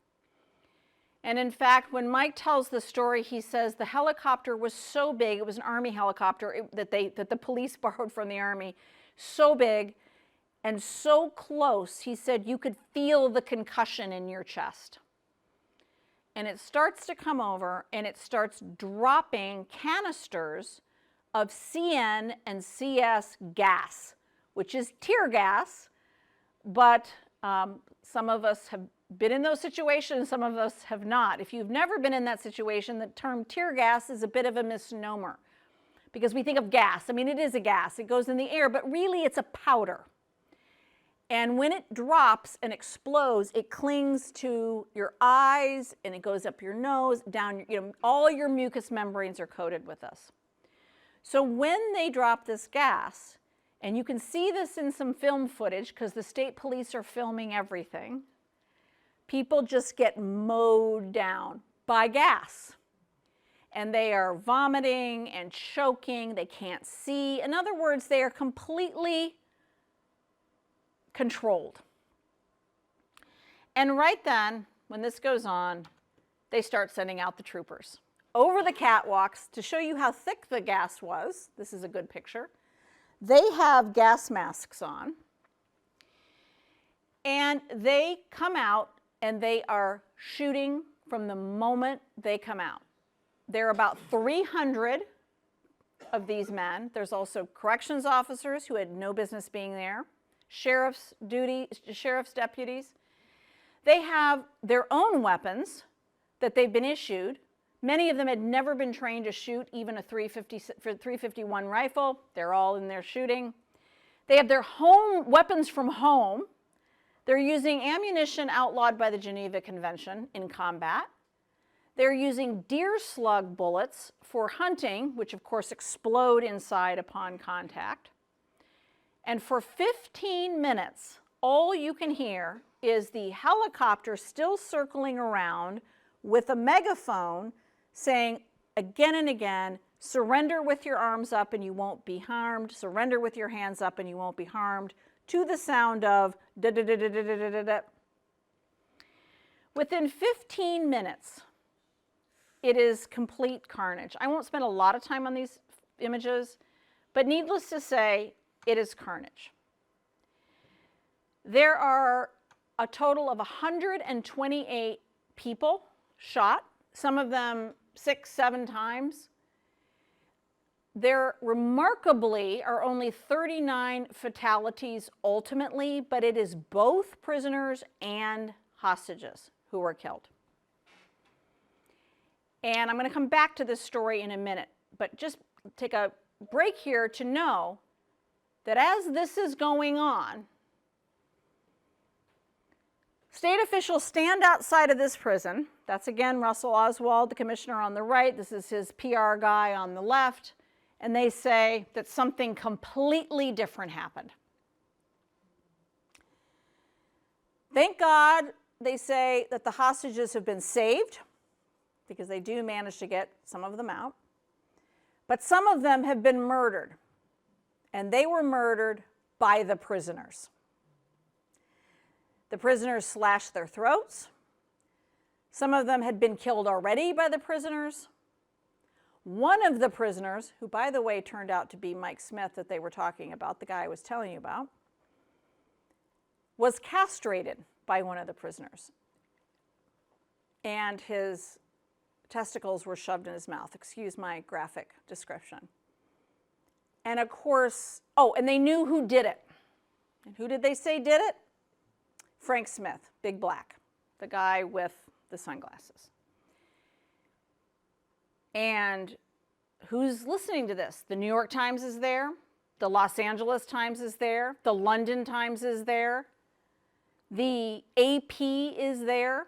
And in fact, when Mike tells the story, he says the helicopter was so big, it was an Army helicopter that the police borrowed from the Army, so big and so close, he said you could feel the concussion in your chest. And it starts to come over and it starts dropping canisters of CN and CS gas, which is tear gas, but some of us have been in those situations, some of us have not. If you've never been in that situation, the term tear gas is a bit of a misnomer because we think of gas. I mean, it is a gas. It goes in the air, but really it's a powder. And when it drops and explodes, it clings to your eyes and it goes up your nose, down, all your mucous membranes are coated with this. So when they drop this gas, and you can see this in some film footage because the state police are filming everything, people just get mowed down by gas. And they are vomiting and choking, they can't see. In other words, they are completely controlled. And right then, when this goes on, they start sending out the troopers over the catwalks to show you how thick the gas was. This is a good picture. They have gas masks on, and they come out and they are shooting from the moment they come out. There are about 300 of these men. There's also corrections officers who had no business being there, sheriff's deputies. They have their own weapons that they've been issued. Many of them had never been trained to shoot even a 351 rifle. They're all in there shooting. They have their home weapons from home. They're using ammunition outlawed by the Geneva Convention in combat. They're using deer slug bullets for hunting, which of course explode inside upon contact. And for 15 minutes, all you can hear is the helicopter still circling around with a megaphone saying again and again, surrender with your arms up and you won't be harmed, surrender with your hands up and you won't be harmed, to the sound of da-da-da-da-da-da-da-da. Within 15 minutes, it is complete carnage. I won't spend a lot of time on these images, but needless to say, it is carnage. There are a total of 128 people shot, some of them 6, 7 times. There remarkably are only 39 fatalities ultimately, but it is both prisoners and hostages who were killed. And I'm going to come back to this story in a minute, but just take a break here to know that as this is going on, state officials stand outside of this prison. That's again Russell Oswald, the commissioner on the right. This is his PR guy on the left. And they say that something completely different happened. Thank God, they say, that the hostages have been saved, because they do manage to get some of them out. But some of them have been murdered, and they were murdered by the prisoners. The prisoners slashed their throats. Some of them had been killed already by the prisoners. One of the prisoners, who by the way turned out to be Mike Smith that they were talking about, the guy I was telling you about, was castrated by one of the prisoners. And his testicles were shoved in his mouth. Excuse my graphic description. And of course, oh, and they knew who did it. And who did they say did it? Frank Smith, Big Black, the guy with the sunglasses. And who's listening to this? The New York Times is there. The Los Angeles Times is there. The London Times is there. The AP is there.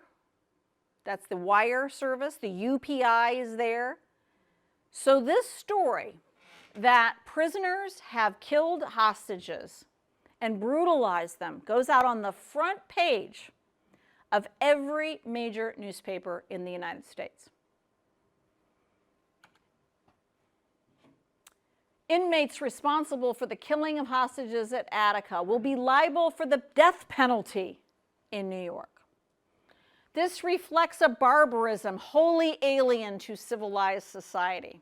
That's the wire service. The UPI is there. So this story that prisoners have killed hostages and brutalized them goes out on the front page of every major newspaper in the United States. Inmates responsible for the killing of hostages at Attica will be liable for the death penalty in New York. This reflects a barbarism wholly alien to civilized society,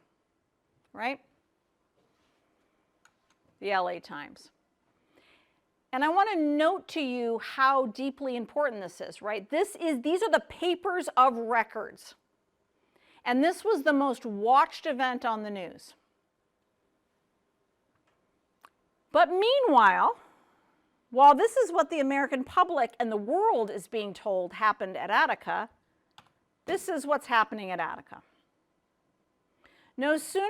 right? The LA Times. And I want to note to you how deeply important this is, right? These are the papers of records. And this was the most watched event on the news. But meanwhile, while this is what the American public and the world is being told happened at Attica, this is what's happening at Attica. No sooner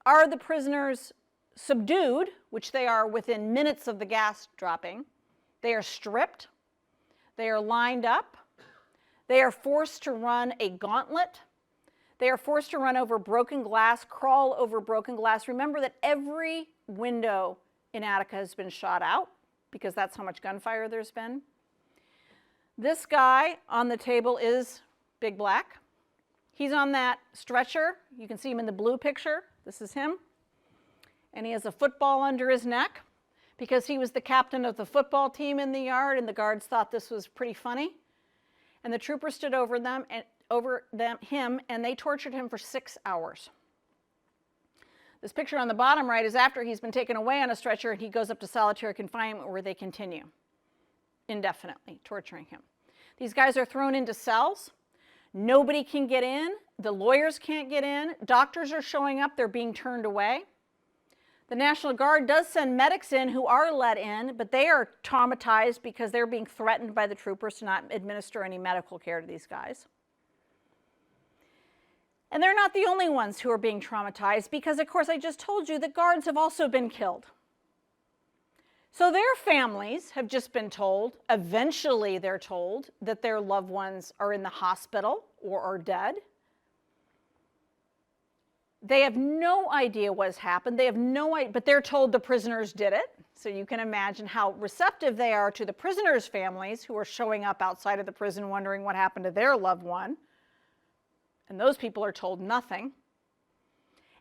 are the prisoners subdued, which they are within minutes of the gas dropping, they are stripped, they are lined up, they are forced to run a gauntlet, they are forced to run over broken glass, crawl over broken glass. Remember that every window in Attica has been shot out because that's how much gunfire there's been. This guy on the table is Big Black. He's on that stretcher. You can see him in the blue picture. This is him. And he has a football under his neck because he was the captain of the football team in the yard, and the guards thought this was pretty funny. And the troopers stood over him, and they tortured him for 6 hours. This picture on the bottom right is after he's been taken away on a stretcher, and he goes up to solitary confinement where they continue indefinitely torturing him. These guys are thrown into cells. Nobody can get in. The lawyers can't get in. Doctors are showing up. They're being turned away. The National Guard does send medics in who are let in, but they are traumatized because they're being threatened by the troopers to not administer any medical care to these guys. And they're not the only ones who are being traumatized because, of course, I just told you the guards have also been killed. So their families have just been told, eventually they're told, that their loved ones are in the hospital or are dead. They have no idea what's happened. They have no idea, but they're told the prisoners did it. So you can imagine how receptive they are to the prisoners' families who are showing up outside of the prison wondering what happened to their loved one. And those people are told nothing.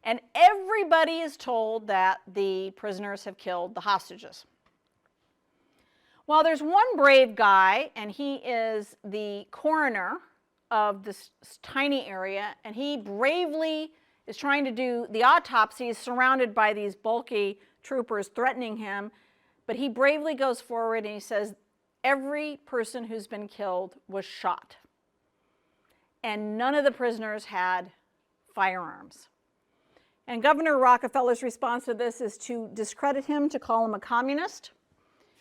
And everybody is told that the prisoners have killed the hostages. Well, there's one brave guy, and he is the coroner of this tiny area, and he bravely is trying to do the autopsy. He's surrounded by these bulky troopers threatening him, but he bravely goes forward and he says, every person who's been killed was shot. And none of the prisoners had firearms. And Governor Rockefeller's response to this is to discredit him, to call him a communist,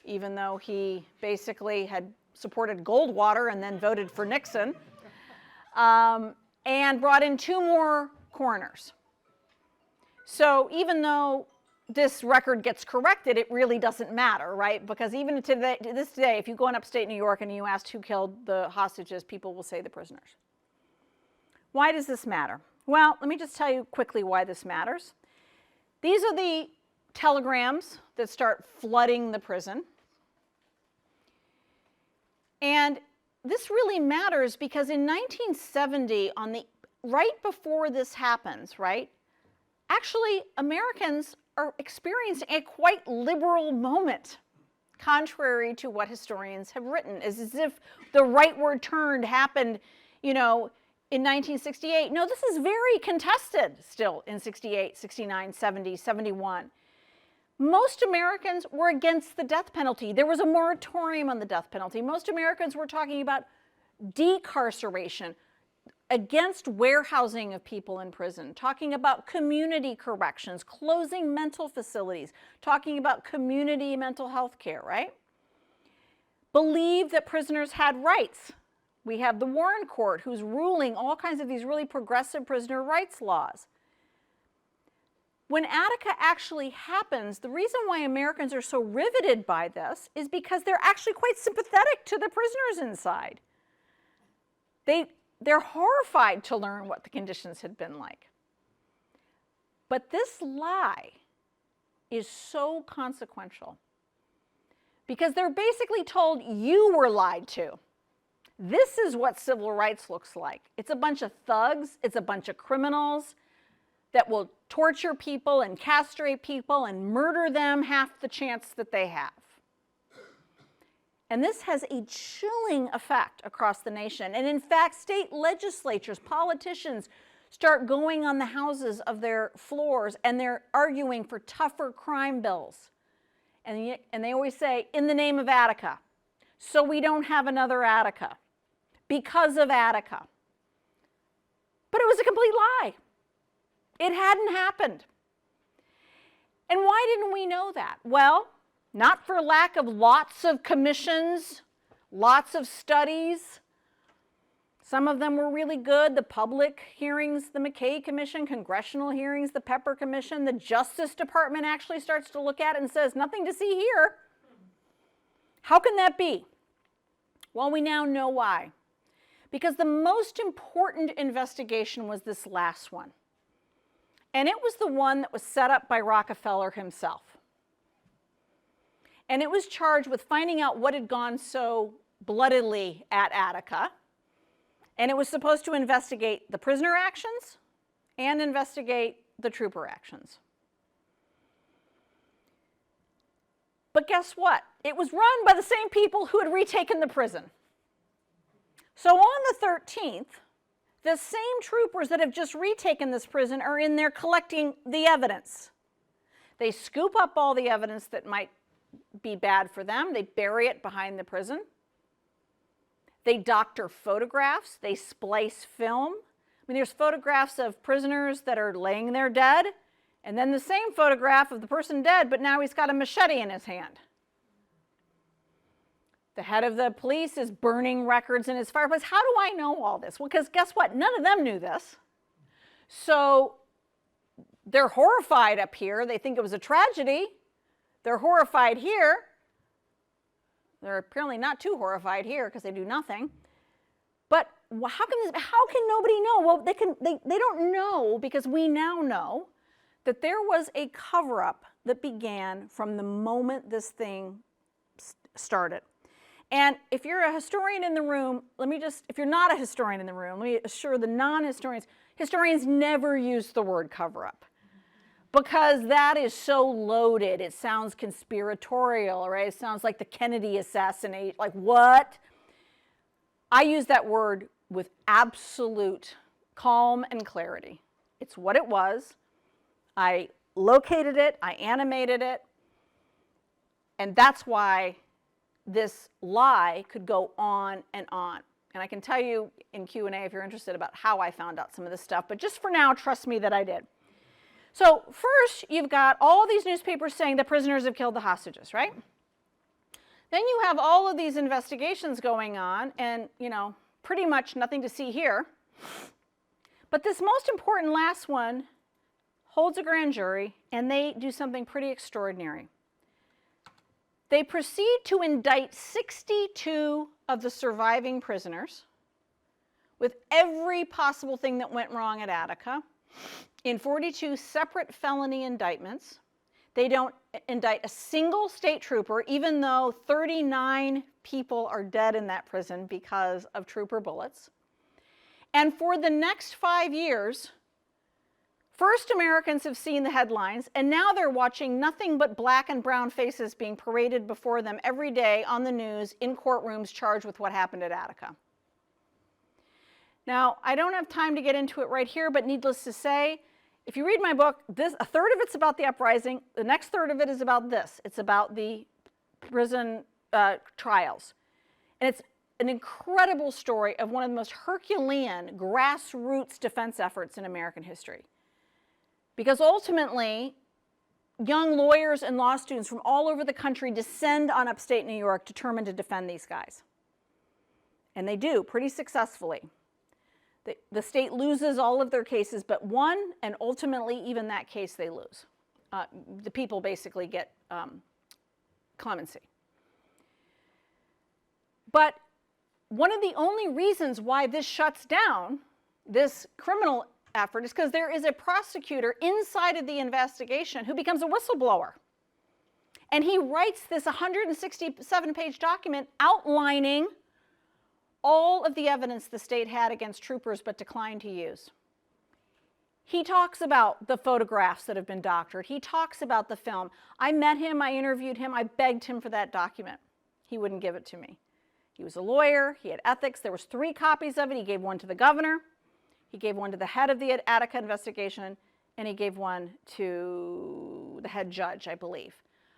even though he basically had supported Goldwater and then voted for Nixon, and brought in 2 more coroners. So even though this record gets corrected, it really doesn't matter, right? Because even to this day, if you go in upstate New York and you ask who killed the hostages, people will say the prisoners. Why does this matter? Well, let me just tell you quickly why this matters. These are the telegrams that start flooding the prison. And this really matters because in 1970, right before this happens, right, actually Americans are experiencing a quite liberal moment, contrary to what historians have written. It's as if the rightward turn happened, you know, in 1968. No, this is very contested still in 68, 69, 70, 71. Most Americans were against the death penalty. There was a moratorium on the death penalty. Most Americans were talking about decarceration, against warehousing of people in prison, talking about community corrections, closing mental facilities, talking about community mental health care, right? Believed that prisoners had rights. We have the Warren Court who's ruling all kinds of these really progressive prisoner rights laws. When Attica actually happens, the reason why Americans are so riveted by this is because they're actually quite sympathetic to the prisoners inside. They're horrified to learn what the conditions had been like. But this lie is so consequential because they're basically told you were lied to. This is what civil rights looks like. It's a bunch of thugs, it's a bunch of criminals that will torture people and castrate people and murder them half the chance that they have. And this has a chilling effect across the nation. And in fact, state legislatures, politicians start going on the houses of their floors and they're arguing for tougher crime bills. And they always say, in the name of Attica, so we don't have another Attica, because of Attica. But it was a complete lie. It hadn't happened. And why didn't we know that? Well, not for lack of lots of commissions, lots of studies. Some of them were really good. The public hearings, the McKay Commission, congressional hearings, the Pepper Commission, the Justice Department actually starts to look at it and says, nothing to see here. How can that be? Well, we now know why. Because the most important investigation was this last one. And it was the one that was set up by Rockefeller himself. And it was charged with finding out what had gone so bloodily at Attica. And it was supposed to investigate the prisoner actions and investigate the trooper actions. But guess what? It was run by the same people who had retaken the prison. So on the 13th, the same troopers that have just retaken this prison are in there collecting the evidence. They scoop up all the evidence that might be bad for them. They bury it behind the prison. They doctor photographs. They splice film. I mean, there's photographs of prisoners that are laying there dead, and then the same photograph of the person dead, but now he's got a machete in his hand. The head of the police is burning records in his fireplace. How do I know all this? Well, because guess what? None of them knew this. So they're horrified up here. They think it was a tragedy. They're horrified here. They're apparently not too horrified here because they do nothing. But how can nobody know? Well, they don't know because we now know that there was a cover-up that began from the moment this thing started. And if you're a historian in the room, if you're not a historian in the room, let me assure the non-historians, historians never use the word cover-up because that is so loaded. It sounds conspiratorial, right? It sounds like the Kennedy assassination, like what? I use that word with absolute calm and clarity. It's what it was. I located it, I animated it, and that's why this lie could go on and on. And I can tell you in Q&A if you're interested about how I found out some of this stuff, but just for now, trust me that I did. So first, you've got all these newspapers saying the prisoners have killed the hostages, right? Then you have all of these investigations going on, and pretty much nothing to see here. But this most important last one holds a grand jury, and they do something pretty extraordinary. They proceed to indict 62 of the surviving prisoners with every possible thing that went wrong at Attica in 42 separate felony indictments. They don't indict a single state trooper, even though 39 people are dead in that prison because of trooper bullets. And for the next 5 years, first Americans have seen the headlines, and now they're watching nothing but black and brown faces being paraded before them every day on the news in courtrooms charged with what happened at Attica. Now, I don't have time to get into it right here, but needless to say, if you read my book, a third of it's about the uprising. The next third of it is about this. It's about the prison trials. And it's an incredible story of one of the most Herculean grassroots defense efforts in American history. Because ultimately, young lawyers and law students from all over the country descend on upstate New York determined to defend these guys. And they do, pretty successfully. The state loses all of their cases but one, and ultimately, even that case, they lose. The people basically get clemency. But one of the only reasons why this shuts down, this criminal effort, is because there is a prosecutor inside of the investigation who becomes a whistleblower. And he writes this 167-page document outlining all of the evidence the state had against troopers but declined to use. He talks about the photographs that have been doctored. He talks about the film. I met him, I interviewed him, I begged him for that document. He wouldn't give it to me. He was a lawyer, he had ethics, there was 3 copies of it. He gave one to the governor, he gave one to the head of the Attica investigation, and he gave one to the head judge, I believe.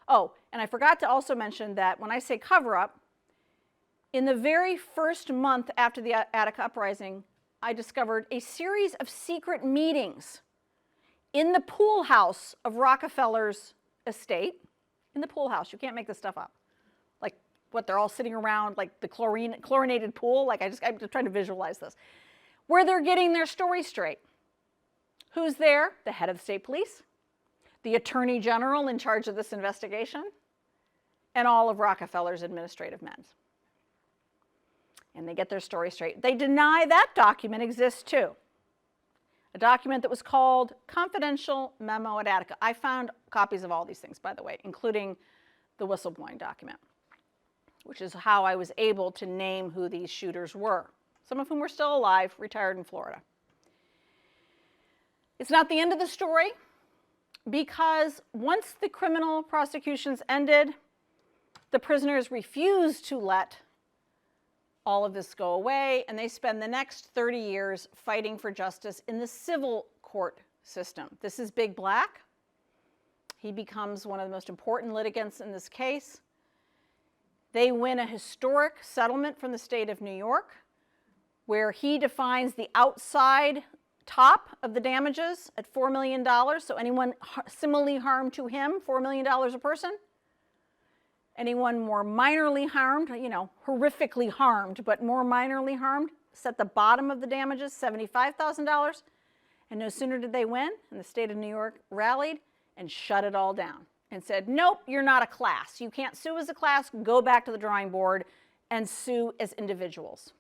Oh, and I forgot to also mention that when I say cover-up, in the very first month after the Attica uprising, I discovered a series of secret meetings in the pool house of Rockefeller's estate. In the pool house, you can't make this stuff up. Like, what, they're all sitting around, like the chlorinated pool? Like, I'm just trying to visualize this. Where they're getting their story straight. Who's there? The head of the state police, the attorney general in charge of this investigation, and all of Rockefeller's administrative men. And they get their story straight. They deny that document exists too. A document that was called Confidential Memo at Attica. I found copies of all these things, by the way, including the whistleblowing document, which is how I was able to name who these shooters were, some of whom were still alive, retired in Florida. It's not the end of the story, because once the criminal prosecutions ended, the prisoners refused to let all of this go away, and they spend the next 30 years fighting for justice in the civil court system. This is Big Black. He becomes one of the most important litigants in this case. They win a historic settlement from the state of New York, where he defines the outside top of the damages at $4 million, so anyone similarly harmed to him, $4 million a person. Anyone more minorly harmed, horrifically harmed, but more minorly harmed, set the bottom of the damages, $75,000. And no sooner did they win, and the state of New York rallied and shut it all down and said, nope, you're not a class. You can't sue as a class. Go back to the drawing board and sue as individuals.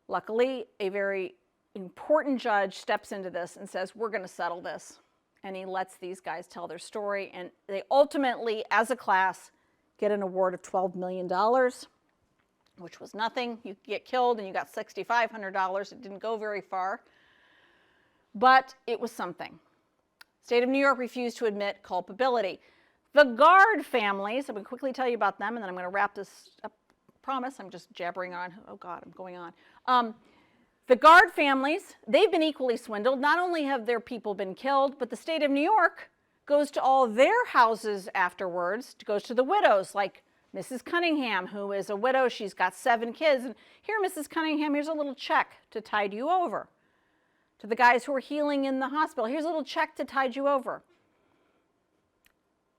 Luckily, a very important judge steps into this and says, we're going to settle this. And he lets these guys tell their story, and they ultimately, as a class, get an award of $12 million, which was nothing. You get killed and you got $6,500. It didn't go very far, but it was something. State of New York refused to admit culpability. The Guard families, I'm going to quickly tell you about them, and then I'm going to wrap this up. Promise, I'm just jabbering on. Oh God, I'm going on. The Guard families, they've been equally swindled. Not only have their people been killed, but the state of New York goes to all their houses afterwards, goes to the widows, like Mrs. Cunningham, who is a widow. She's got 7 kids. And here, Mrs. Cunningham, here's a little check to tide you over. To the guys who are healing in the hospital, here's a little check to tide you over.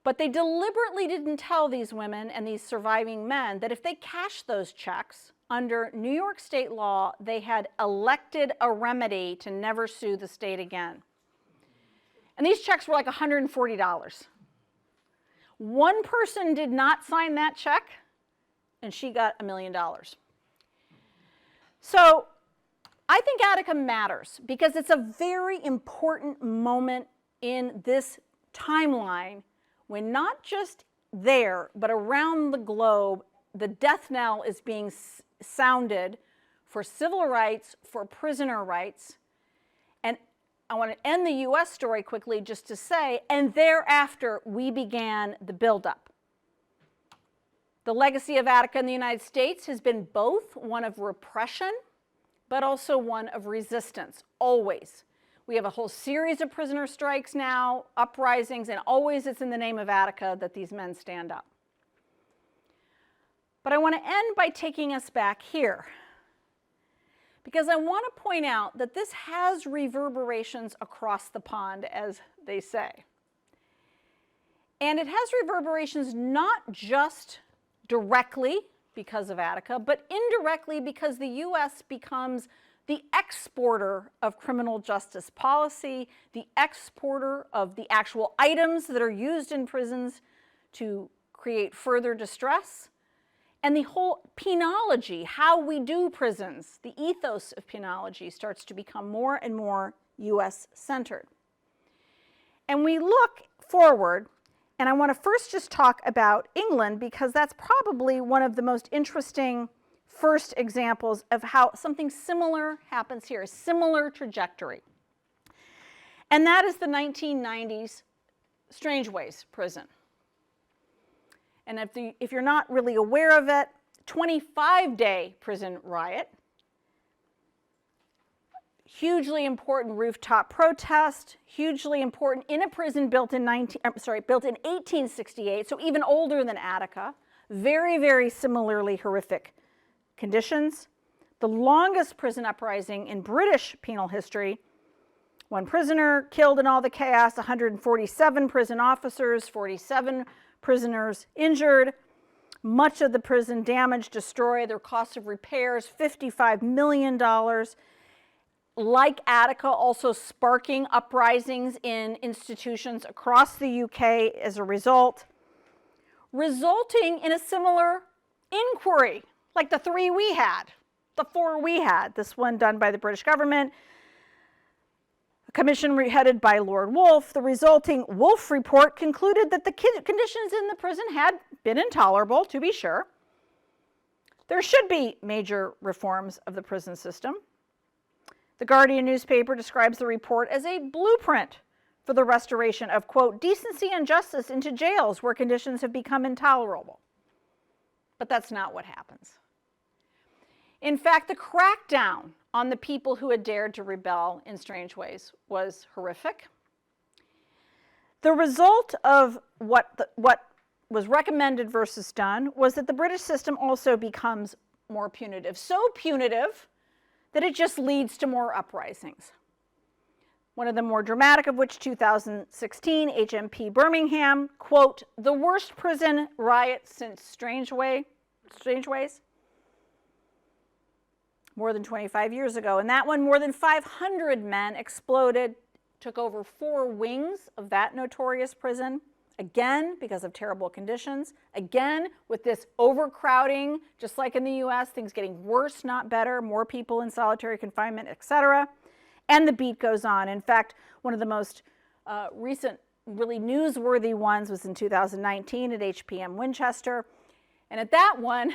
But they deliberately didn't tell these women and these surviving men that if they cashed those checks, under New York state law, they had elected a remedy to never sue the state again. And these checks were like $140. One person did not sign that check, and she got $1 million. So I think Attica matters because it's a very important moment in this timeline when not just there, but around the globe, the death knell is being sounded for civil rights, for prisoner rights. And I want to end the US story quickly just to say, and thereafter we began the buildup. The legacy of Attica in the United States has been both one of repression, but also one of resistance, always. We have a whole series of prisoner strikes now, uprisings, and always it's in the name of Attica that these men stand up. But I want to end by taking us back here, because I want to point out that this has reverberations across the pond, as they say. And it has reverberations not just directly because of Attica, but indirectly because the US becomes the exporter of criminal justice policy, the exporter of the actual items that are used in prisons to create further distress, and the whole penology, how we do prisons, the ethos of penology starts to become more and more US-centered. And we look forward, and I want to first just talk about England because that's probably one of the most interesting first examples of how something similar happens here, a similar trajectory. And that is the 1990s Strangeways prison. And if you're not really aware of it, 25-day prison riot, hugely important rooftop protest, hugely important in a prison built in 1868, so even older than Attica. Very, very similarly horrific conditions. The longest prison uprising in British penal history. 1 prisoner killed in all the chaos, 147 prison officers, 47 prisoners injured. Much of the prison damaged, destroyed. Their cost of repairs, $55 million. Like Attica, also sparking uprisings in institutions across the UK as a result, resulting in a similar inquiry, like the 3 we had, the 4 we had, this one done by the British government, a commission headed by Lord Wolfe. The resulting Wolfe report concluded that the conditions in the prison had been intolerable, to be sure. There should be major reforms of the prison system. The Guardian newspaper describes the report as a blueprint for the restoration of, quote, decency and justice into jails where conditions have become intolerable. But that's not what happens. In fact, the crackdown on the people who had dared to rebel in strange ways was horrific. The result of what was recommended versus done was that the British system also becomes more punitive. So punitive that it just leads to more uprisings. One of the more dramatic of which, 2016, HMP Birmingham, quote, the worst prison riot since Strange Ways, more than 25 years ago. In that one, more than 500 men exploded, took over 4 wings of that notorious prison, again, because of terrible conditions, again, with this overcrowding, just like in the US, things getting worse, not better, more people in solitary confinement, etc. And the beat goes on. In fact, one of the most recent, really newsworthy ones was in 2019 at HPM Winchester. And at that one,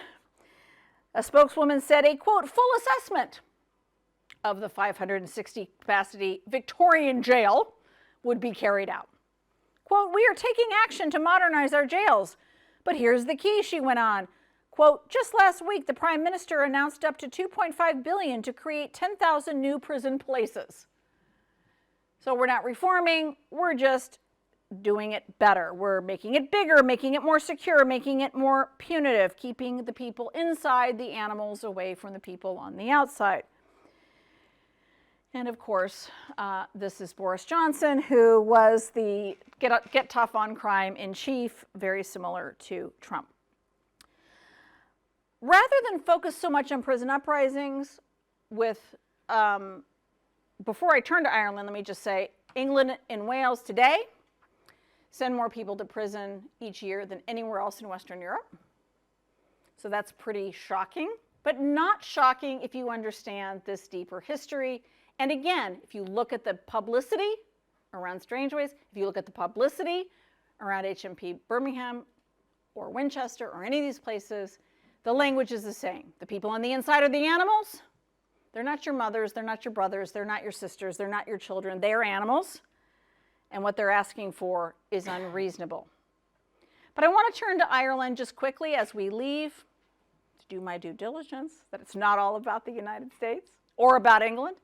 a spokeswoman said a, quote, full assessment of the 560 capacity Victorian jail would be carried out. Quote, we are taking action to modernize our jails. But here's the key, she went on. Quote, just last week, the Prime Minister announced up to $2.5 billion to create 10,000 new prison places. So we're not reforming, we're just doing it better. We're making it bigger, making it more secure, making it more punitive, keeping the people inside, the animals away from the people on the outside. And of course, this is Boris Johnson, who was the get tough on crime in chief, very similar to Trump. Rather than focus so much on prison uprisings, before I turn to Ireland, let me just say, England and Wales today send more people to prison each year than anywhere else in Western Europe. So that's pretty shocking, but not shocking if you understand this deeper history. And again, if you look at the publicity around Strange Ways, if you look at the publicity around HMP Birmingham or Winchester or any of these places, the language is the same. The people on the inside are the animals. They're not your mothers, they're not your brothers, they're not your sisters, they're not your children, they are animals. And what they're asking for is unreasonable. But I want to turn to Ireland just quickly as we leave to do my due diligence, that it's not all about the United States or about England.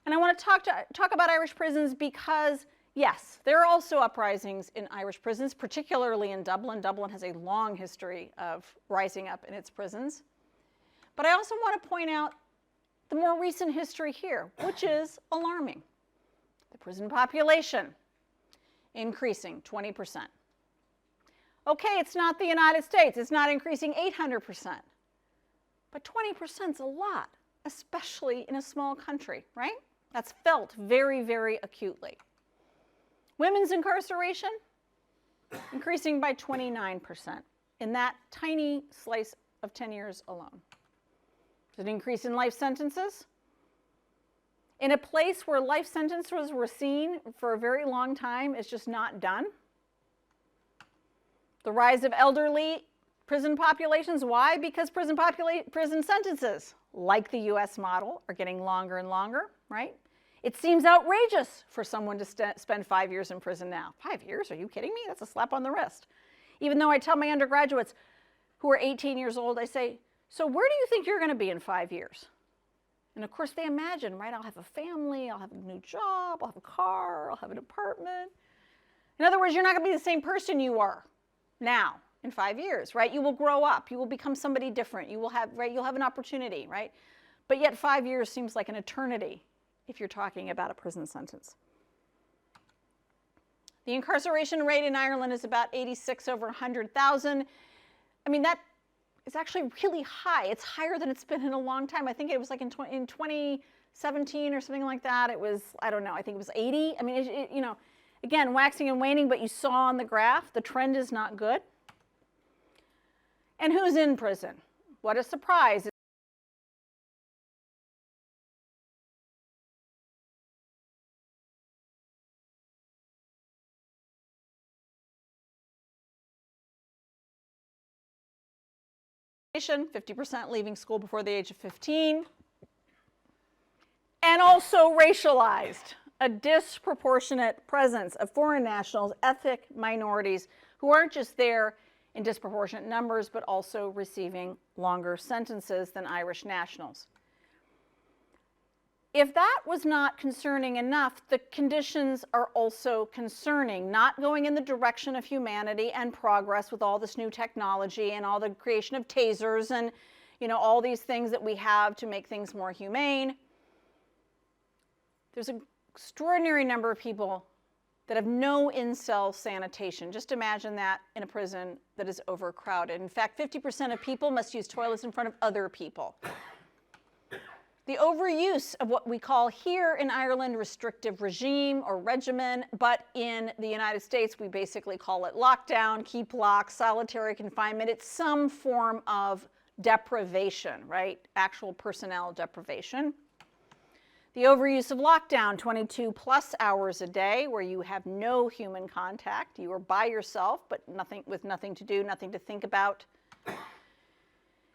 And I want to talk about Irish prisons because, yes, there are also uprisings in Irish prisons, particularly in Dublin. Dublin has a long history of rising up in its prisons. But I also want to point out the more recent history here, which is alarming. The prison population increasing 20%. Okay, it's not the United States. It's not increasing 800%. But 20% is a lot, especially in a small country, right? That's felt very, very acutely. Women's incarceration increasing by 29% in that tiny slice of 10 years alone. There's an increase in life sentences. In a place where life sentences were seen for a very long time as just not done. The rise of elderly prison populations. Why? Because prison sentences, like the US model, are getting longer and longer, right? It seems outrageous for someone to spend 5 years in prison now. 5 years? Are you kidding me? That's a slap on the wrist. Even though I tell my undergraduates who are 18 years old, I say, so where do you think you're going to be in 5 years? And of course they imagine, right, I'll have a family, I'll have a new job, I'll have a car, I'll have an apartment. In other words, you're not going to be the same person you are now in 5 years, right? You will grow up, you will become somebody different, you will have, right, you'll have an opportunity, right? But yet 5 years seems like an eternity if you're talking about a prison sentence. The incarceration rate in Ireland is about 86 over 100,000. I mean, that is actually really high. It's higher than it's been in a long time. I think it was like in 2017 or something like that. It was, I don't know, I think it was 80. I mean, you know, again, waxing and waning, but you saw on the graph, the trend is not good. And who's in prison? What a surprise. Fifty 50% leaving school before the age of 15. And also racialized, a disproportionate presence of foreign nationals, ethnic minorities, who aren't just there in disproportionate numbers, but also receiving longer sentences than Irish nationals. If that was not concerning enough, the conditions are also concerning, not going in the direction of humanity and progress with all this new technology and all the creation of tasers and, you know, all these things that we have to make things more humane. There's an extraordinary number of people that have no in-cell sanitation. Just imagine that in a prison that is overcrowded. In fact, 50% of people must use toilets in front of other people. The overuse of what we call here in Ireland restrictive regime or regimen, but in the United States we basically call it lockdown, keep lock, solitary confinement. It's some form of deprivation, right? Actual personnel deprivation. The overuse of lockdown, 22 plus hours a day where you have no human contact. You are by yourself, but with nothing to do, nothing to think about.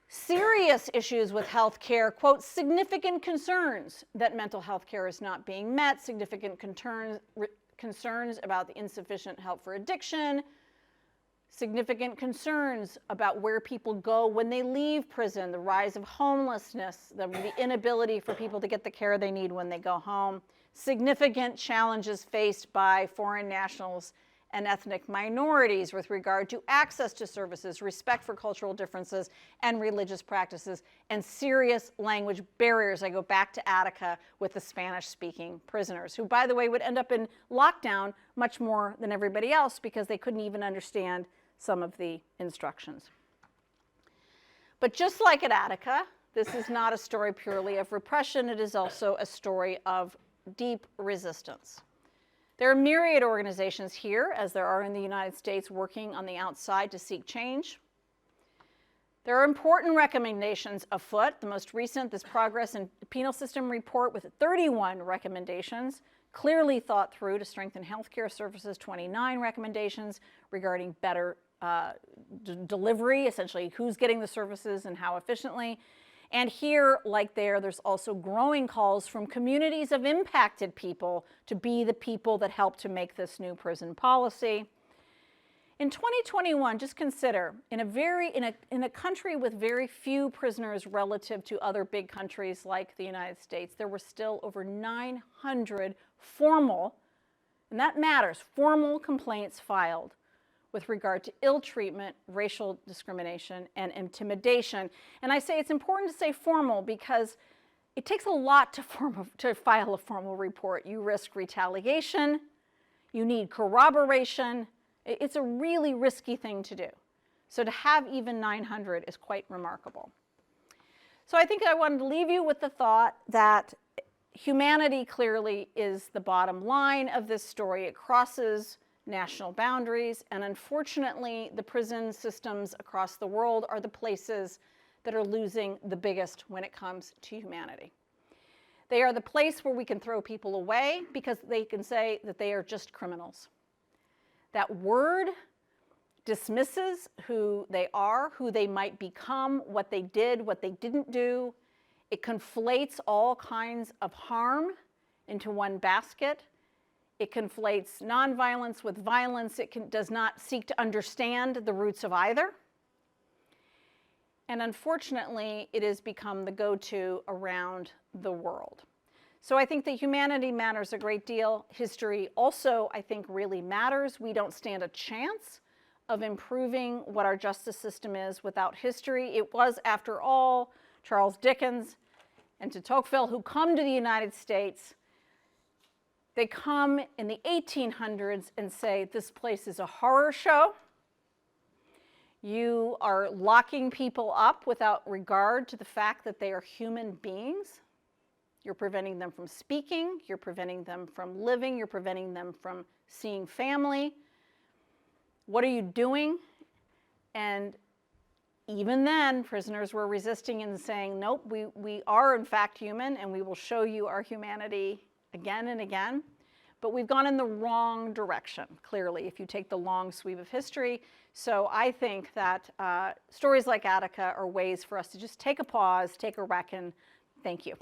Serious issues with health care, quote, significant concerns that mental health care is not being met, significant concerns about the insufficient help for addiction, significant concerns about where people go when they leave prison, the rise of homelessness, the inability for people to get the care they need when they go home, significant challenges faced by foreign nationals and ethnic minorities with regard to access to services, respect for cultural differences and religious practices, and serious language barriers. I go back to Attica with the Spanish-speaking prisoners, who, by the way, would end up in lockdown much more than everybody else because they couldn't even understand some of the instructions. But just like at Attica, this is not a story purely of repression. It is also a story of deep resistance. There are myriad organizations here, as there are in the United States, working on the outside to seek change. There are important recommendations afoot. The most recent, this Progress in the Penal System report with 31 recommendations, clearly thought through to strengthen healthcare services, 29 recommendations regarding better delivery, essentially who's getting the services and how efficiently. And here, like there, there's also growing calls from communities of impacted people to be the people that help to make this new prison policy. In 2021, just consider, in a country with very few prisoners relative to other big countries like the United States, there were still over 900 formal, and that matters, formal complaints filed with regard to ill treatment, racial discrimination, and intimidation. And I say it's important to say formal because it takes a lot to file a formal report. You risk retaliation, you need corroboration. It's a really risky thing to do. So to have even 900 is quite remarkable. So I think I wanted to leave you with the thought that humanity clearly is the bottom line of this story. It crosses national boundaries, and unfortunately, the prison systems across the world are the places that are losing the biggest when it comes to humanity. They are the place where we can throw people away because they can say that they are just criminals. That word dismisses who they are, who they might become, what they did, what they didn't do. It conflates all kinds of harm into one basket. It conflates nonviolence with violence. It does not seek to understand the roots of either. And unfortunately, it has become the go-to around the world. So I think that humanity matters a great deal. History also, I think, really matters. We don't stand a chance of improving what our justice system is without history. It was, after all, Charles Dickens and de Tocqueville who come to the United States. They come in the 1800s and say, this place is a horror show. You are locking people up without regard to the fact that they are human beings. You're preventing them from speaking. You're preventing them from living. You're preventing them from seeing family. What are you doing? And even then, prisoners were resisting and saying, nope, we are in fact human, and we will show you our humanity again and again. But we've gone in the wrong direction, clearly, if you take the long sweep of history. So I think that stories like Attica are ways for us to just take a pause, take a reckon. Thank you.